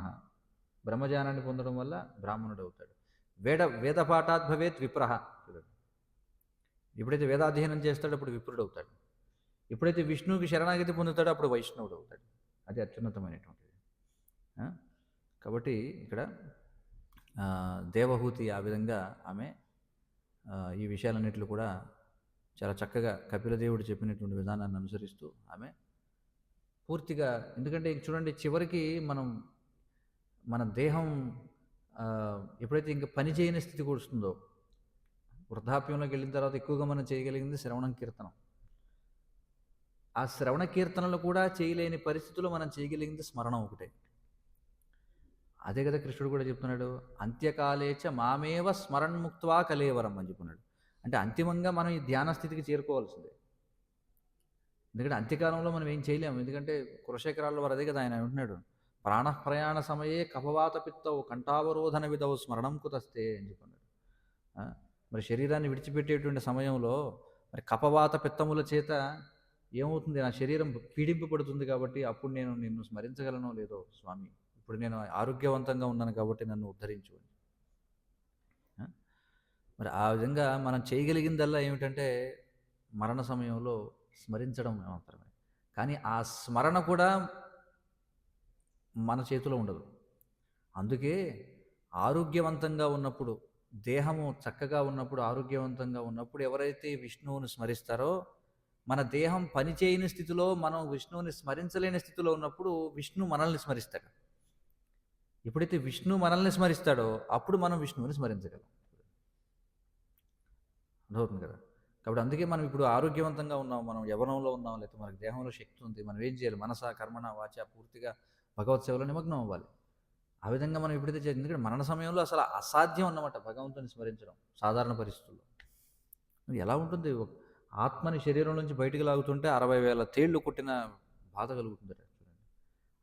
బ్రహ్మజ్ఞానాన్ని పొందడం వల్ల బ్రాహ్మణుడు అవుతాడు. వేదపాఠాత్ భవేత్ విప్రః, ఎప్పుడైతే వేదాధ్యయనం చేస్తాడో అప్పుడు విప్రుడు అవుతాడు. ఎప్పుడైతే విష్ణువుకి శరణాగతి పొందుతాడో అప్పుడు వైష్ణవుడు అవుతాడు. అది అత్యున్నతమైనటువంటిది. కాబట్టి ఇక్కడ దేవహూతి ఆ విధంగా ఆమె ఈ విషయాలన్నింటిలో కూడా చాలా చక్కగా కపిలదేవుడు చెప్పినటువంటి విధానాన్ని అనుసరిస్తూ ఆమె పూర్తిగా, ఎందుకంటే చూడండి చివరికి మన దేహం ఎప్పుడైతే ఇంకా పని చేయని స్థితికి వస్తుందో, వృద్ధాప్యంలోకి వెళ్ళిన తర్వాత ఎక్కువగా మనం చేయగలిగింది శ్రవణం కీర్తనం. ఆ శ్రవణ కీర్తనలు కూడా చేయలేని పరిస్థితుల్లో మనం చేయగలిగింది స్మరణం ఒకటే. అదే కదా కృష్ణుడు కూడా చెప్తున్నాడు, అంత్యకాలేచ మామేవ స్మరణ్ముక్త్వా కలేవరం అని చెప్పున్నాడు. అంటే అంతిమంగా మనం ఈ ధ్యాన స్థితికి చేరుకోవాల్సిందే. ఎందుకంటే అంత్యకాలంలో మనం ఏం చేయలేము. ఎందుకంటే కులశేఖరాల్లో వారు అదే కదా ఆయన అంటున్నాడు, ప్రాణప్రయాణ సమయే కపవాత పిత్తవు కంఠావరోధన విధవు స్మరణం కుతస్తే అని చెప్పన్నాడు. మరి శరీరాన్ని విడిచిపెట్టేటువంటి సమయంలో మరి కపవాత పిత్తముల చేత ఏమవుతుంది, నా శరీరం పీడింపబడుతుంది. కాబట్టి అప్పుడు నేను నిన్ను స్మరించగలను లేదో స్వామి, ఇప్పుడు నేను ఆరోగ్యవంతంగా ఉన్నాను కాబట్టి నన్ను ఉద్ధరించు. మరి ఆ విధంగా మనం చేయగలిగిందల్లా ఏమిటంటే మరణ సమయంలో స్మరించడం మాత్రమే. కానీ ఆ స్మరణ కూడా మన చేతిలో ఉండదు. అందుకే ఆరోగ్యవంతంగా ఉన్నప్పుడు, దేహము చక్కగా ఉన్నప్పుడు, ఆరోగ్యవంతంగా ఉన్నప్పుడు ఎవరైతే విష్ణువుని స్మరిస్తారో, మన దేహం పనిచేయని స్థితిలో, మనం విష్ణువుని స్మరించలేని స్థితిలో ఉన్నప్పుడు విష్ణు మనల్ని స్మరిస్తాడు. ఎప్పుడైతే విష్ణు మనల్ని స్మరిస్తాడో అప్పుడు మనం విష్ణువుని స్మరించగలం. అర్థమవుతుంది కదా. కాబట్టి అందుకే మనం ఇప్పుడు ఆరోగ్యవంతంగా ఉన్నాం, మనం యవనంలో ఉన్నాం, లేకపోతే మనకి దేహంలో శక్తి ఉంది, మనం ఏం చేయాలి, మనస కర్మణ వాచ పూర్తిగా భగవత్ సేవలో నిమగ్నం అవ్వాలి. ఆ విధంగా మనం ఎప్పుడైతే చేయాలి, ఎందుకంటే మరణ సమయంలో అసలు అసాధ్యం అన్నమాట భగవంతుని స్మరించడం సాధారణ పరిస్థితుల్లో. ఎలా ఉంటుంది, ఆత్మని శరీరం నుంచి బయటికి లాగుతుంటే 60,000 తేళ్లు కొట్టిన బాధ కలుగుతుంది చూడండి.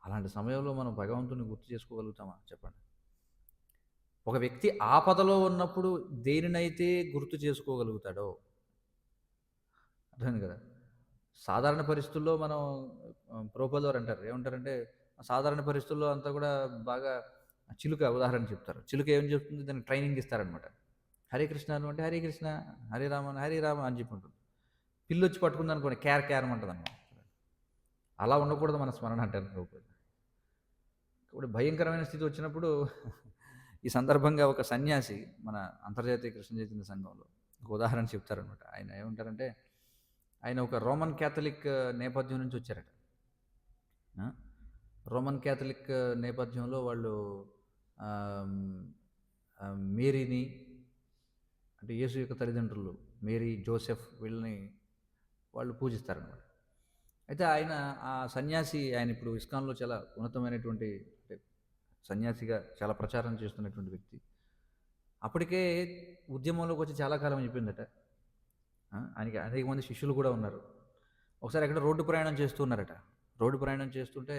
అలాంటి సమయంలో మనం భగవంతుని గుర్తు చేసుకోగలుగుతామా చెప్పండి. ఒక వ్యక్తి ఆపదలో ఉన్నప్పుడు దేనినైతే గుర్తు చేసుకోగలుగుతాడో, అర్థమైంది కదా. సాధారణ పరిస్థితుల్లో మనం ప్రోపల్ వారు అంటారు, ఏమంటారంటే సాధారణ పరిస్థితుల్లో అంతా కూడా బాగా చిలుక ఉదాహరణ చెప్తారు. చిలుక ఏం చెప్తుంది, దానికి ట్రైనింగ్ ఇస్తారనమాట. హరే కృష్ణ అంటే హరే కృష్ణ, హరే రామ హరే రామ అని చెప్పి ఉంటుంది. పిల్లు వచ్చి పట్టుకుంది అనుకోండి, క్యార్ అంటుంది అనమాట. అలా ఉండకూడదు మన స్మరణ అంటారు ప్రభుపాదులు. ఇప్పుడు భయంకరమైన స్థితి వచ్చినప్పుడు ఈ సందర్భంగా ఒక సన్యాసి మన అంతర్జాతీయ కృష్ణ చైతన్య సంఘంలో ఒక ఉదాహరణ చెప్తారనమాట. ఆయన ఏమంటారంటే, ఆయన ఒక రోమన్ క్యాథలిక్ నేపథ్యం నుంచి వచ్చారట. రోమన్ క్యాథలిక్ నేపథ్యంలో వాళ్ళు మేరీని, అంటే యేసు యొక్క తల్లిదండ్రులు మేరీ, జోసెఫ్ వీళ్ళని వాళ్ళు పూజిస్తారనమాట. అయితే ఆయన ఆ సన్యాసి, ఆయన ఇప్పుడు ఇస్కాన్లో చాలా ఉన్నతమైనటువంటి అంటే సన్యాసిగా చాలా ప్రచారం చేస్తున్నటువంటి వ్యక్తి. అప్పటికే ఉద్యమంలోకి వచ్చి చాలా కాలం అయిపోయిందట. ఆయనకి అనేక మంది శిష్యులు కూడా ఉన్నారు. ఒకసారి ఎక్కడ రోడ్డు ప్రయాణం చేస్తూ ఉన్నారట. రోడ్డు ప్రయాణం చేస్తుంటే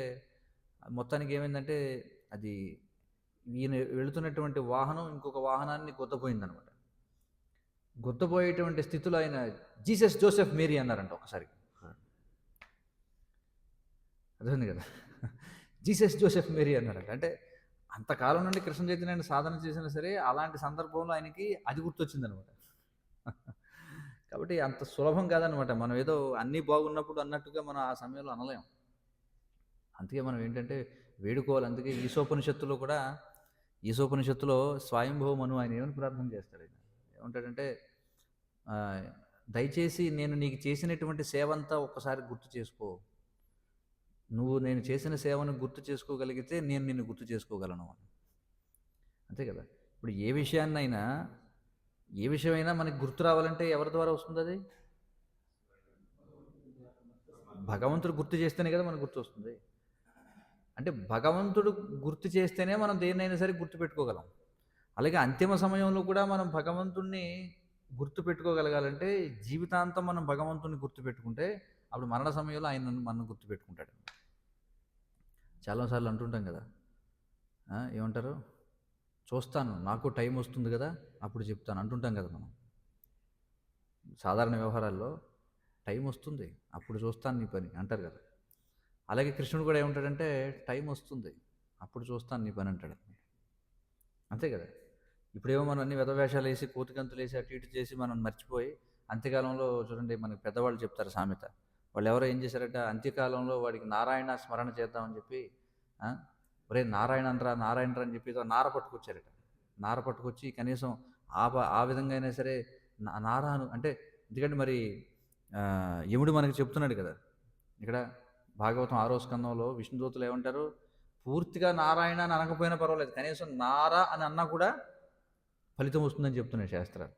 మొత్తానికి ఏమైందంటే అది ఈయన వెళుతున్నటువంటి వాహనం ఇంకొక వాహనాన్ని గుద్దపోయిందనమాట. గుద్దపోయేటువంటి స్థితిలో ఆయన జీసస్, జోసెఫ్, మేరీ అన్నారంట ఒకసారి. అర్థమైంది కదా. జీసస్, జోసెఫ్, మేరీ అన్నారంట. అంటే అంతకాలం నుండి కృష్ణ చైతన్యాన్ని సాధన చేసినా సరే అలాంటి సందర్భంలో ఆయనకి అది గుర్తొచ్చిందనమాట. కాబట్టి అంత సులభం కాదనమాట. మనం ఏదో అన్నీ బాగున్నప్పుడు అన్నట్టుగా మనం ఆ సమయంలో అనలేం. అందుకే మనం ఏంటంటే వేడుకోవాలి. అందుకే ఈశోపనిషత్తులో స్వయంభవ మను ఆయన ఏమని ప్రార్థన చేస్తాడు? ఆయన ఏమంటాడంటే దయచేసి నేను నీకు చేసినటువంటి సేవ అంతా ఒక్కసారి గుర్తు చేసుకో. నువ్వు నేను చేసిన సేవను గుర్తు చేసుకోగలిగితే నేను నిన్ను గుర్తు చేసుకోగలను అని. అంతే కదా. ఇప్పుడు ఏ విషయమైనా మనకి గుర్తు రావాలంటే ఎవరి ద్వారా వస్తుంది అది? భగవంతుడు గుర్తు చేస్తేనే కదా మనకు గుర్తు వస్తుంది. అంటే భగవంతుడు గుర్తు చేస్తేనే మనం దేన్నైనా సరే గుర్తు పెట్టుకోగలం. అలాగే అంతిమ సమయంలో కూడా మనం భగవంతుణ్ణి గుర్తు పెట్టుకోగలగాలంటే జీవితాంతం మనం భగవంతుని గుర్తు పెట్టుకుంటే అప్పుడు మరణ సమయంలో ఆయన మనం గుర్తు పెట్టుకుంటాడు. చాలాసార్లు అంటుంటాం కదా, ఏమంటారు? చూస్తాను, నాకు టైం వస్తుంది కదా అప్పుడు చెప్తాను అంటుంటాం కదా మనం. సాధారణ వ్యవహారాల్లో టైం వస్తుంది అప్పుడు చూస్తాను నీ పని అంటారు కదా. అలాగే కృష్ణుడు కూడా ఏమంటాడంటే టైం వస్తుంది అప్పుడు చూస్తాను నీ పని అంటాడు. అంతే కదా. ఇప్పుడేమో మనం అన్ని వెధవేషాలు వేసి కోతికంతులు వేసి అటు ఇటు చేసి మనం మర్చిపోయి అంత్యకాలంలో చూడండి మనకి పెద్దవాళ్ళు చెప్తారు సామెత. వాళ్ళు ఎవరో ఏం చేశారట, అంత్యకాలంలో వాడికి నారాయణ స్మరణ చేద్దామని చెప్పి ఒరే నారాయణ అని చెప్పి నార పట్టుకొచ్చారట. నార పట్టుకొచ్చి కనీసం ఆ విధంగా అయినా సరే నారాను అంటే, ఎందుకంటే మరి యముడు మనకి చెప్తున్నాడు కదా ఇక్కడ భాగవతం 6వ స్కందంలో విష్ణుదూతలు ఏమంటారు, పూర్తిగా నారాయణ అని అనకపోయినా పర్వాలేదు, కనీసం నారా అని అన్నా కూడా ఫలితం వస్తుందని చెప్తున్నాయి శాస్త్రాలు.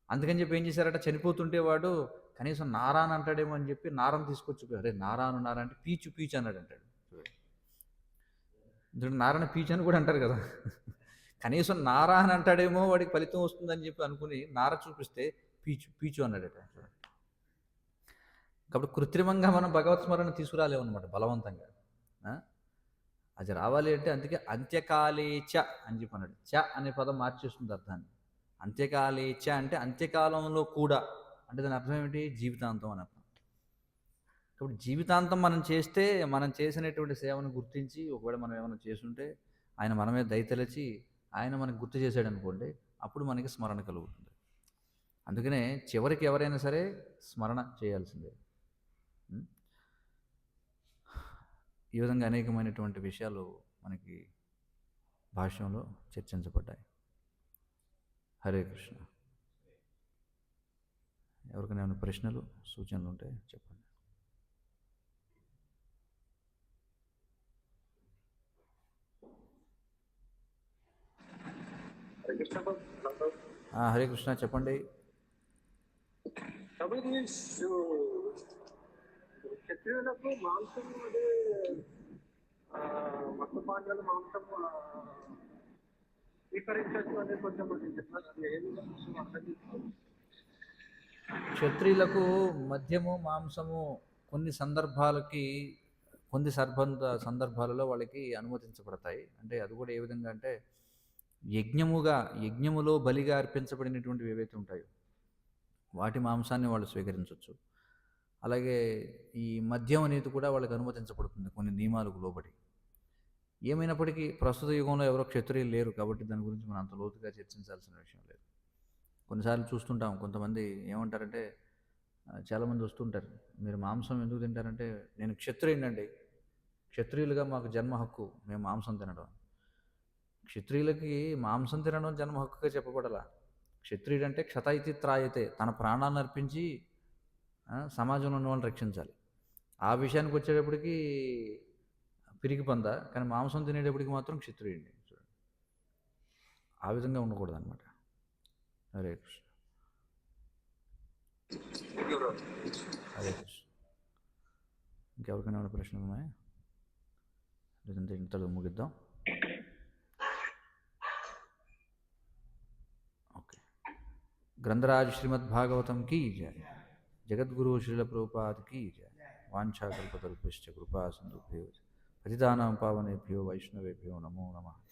అందుకని చెప్పి ఏం చేశారట, చనిపోతుంటే వాడు కనీసం నారా అని అంటాడేమో అని చెప్పి నారం తీసుకొచ్చి అరే నారాను నారా అంటే పీచు అన్నాడు అంటాడు. నారాయణ పీచు అని కూడా అంటారు కదా. కనీసం నారా అని అంటాడేమో వాడికి ఫలితం వస్తుందని చెప్పి అనుకుని నార చూపిస్తే పీచు అన్నాడట. కాబట్టి కృత్రిమంగా మనం భగవత్ స్మరణ తీసుకురాలేమన్నమాట బలవంతంగా. అది రావాలి అంటే అందుకే అంత్యకాలేచ అని చెప్పి అన్నాడు. చ అనే పదం మార్చేస్తుంది అర్థాన్ని. అంత్యకాలేచ అంటే అంత్యకాలంలో కూడా, అంటే దాని అర్థం ఏమిటి? జీవితాంతం అని అర్థం. కాబట్టి జీవితాంతం మనం చేస్తే మనం చేసినటువంటి సేవను గుర్తించి ఒకవేళ మనం ఏమైనా చేస్తుంటే ఆయన మన మీద దయతలచి ఆయన మనకు గుర్తు చేశాడు అనుకోండి, అప్పుడు మనకి స్మరణ కలుగుతుంది. అందుకనే చివరికి ఎవరైనా సరే స్మరణ చేయాల్సిందే. ఈ విధంగా అనేకమైనటువంటి విషయాలు మనకి భాష్యంలో చర్చించబడ్డాయి. హరే కృష్ణ. ఎవరికైనా ఏమైనా ప్రశ్నలు సూచనలు ఉంటే చెప్పండి. హరే కృష్ణ చెప్పండి. క్షత్రియులకు మాంసం అదే మత్స్యపాండాలు మాంసం స్వీకరించచ్చు అనేది కొంచెం క్షత్రియులకు మద్యము మాంసము కొన్ని సందర్భాలలో వాళ్ళకి అనుమతించబడతాయి. అంటే అది కూడా ఏ విధంగా అంటే యజ్ఞములో బలిగా అర్పించబడినటువంటివి ఏవైతే ఉంటాయో వాటి మాంసాన్ని వాళ్ళు స్వీకరించవచ్చు. అలాగే ఈ మద్యం అనేది కూడా వాళ్ళకి అనుమతించబడుతుంది కొన్ని నియమాలకు లోబడి. ఏమైనప్పటికీ ప్రస్తుత యుగంలో ఎవరో క్షత్రియులు లేరు కాబట్టి దాని గురించి మనం అంత లోతుగా చర్చించాల్సిన విషయం లేదు. కొన్నిసార్లు చూస్తుంటాం, కొంతమంది ఏమంటారంటే చాలామంది వస్తుంటారు, మీరు మాంసం ఎందుకు తింటారంటే నేను క్షత్రియుడండి, క్షత్రియులుగా మాకు జన్మ హక్కు, మేము మాంసం తినడం. క్షత్రియులకి మాంసం తినడం జన్మ హక్కుగా చెప్పబడాల. క్షత్రియుడు అంటే క్షతైతి త్రాయతే, తన ప్రాణాలను అర్పించి సమాజంలో ఉన్న వాళ్ళని రక్షించాలి. ఆ విషయానికి వచ్చేటప్పటికి పిరికి పంద, కానీ మాంసం తినేటప్పటికి మాత్రం క్షత్రియుడిని. ఆ విధంగా ఉండకూడదు అనమాట. హరే కృష్ణ. హరే కృష్ణ. ఇంకెవరికైనా ఏమైనా ప్రశ్నలు ఉన్నాయా? లేదంటే ఇంతలో ముగిద్దాం. ఓకే. గ్రంథరాజ్ శ్రీమద్ భాగవతం కీ జయ. జగద్గురు శ్రీల ప్రభుపాద్ కీ జయ. వాంఛాకల్పతరుభ్యశ్చ కృపా సింధుభ్యో పతితానాం పావనేభ్యో వైష్ణవేభ్యో నమో నమః.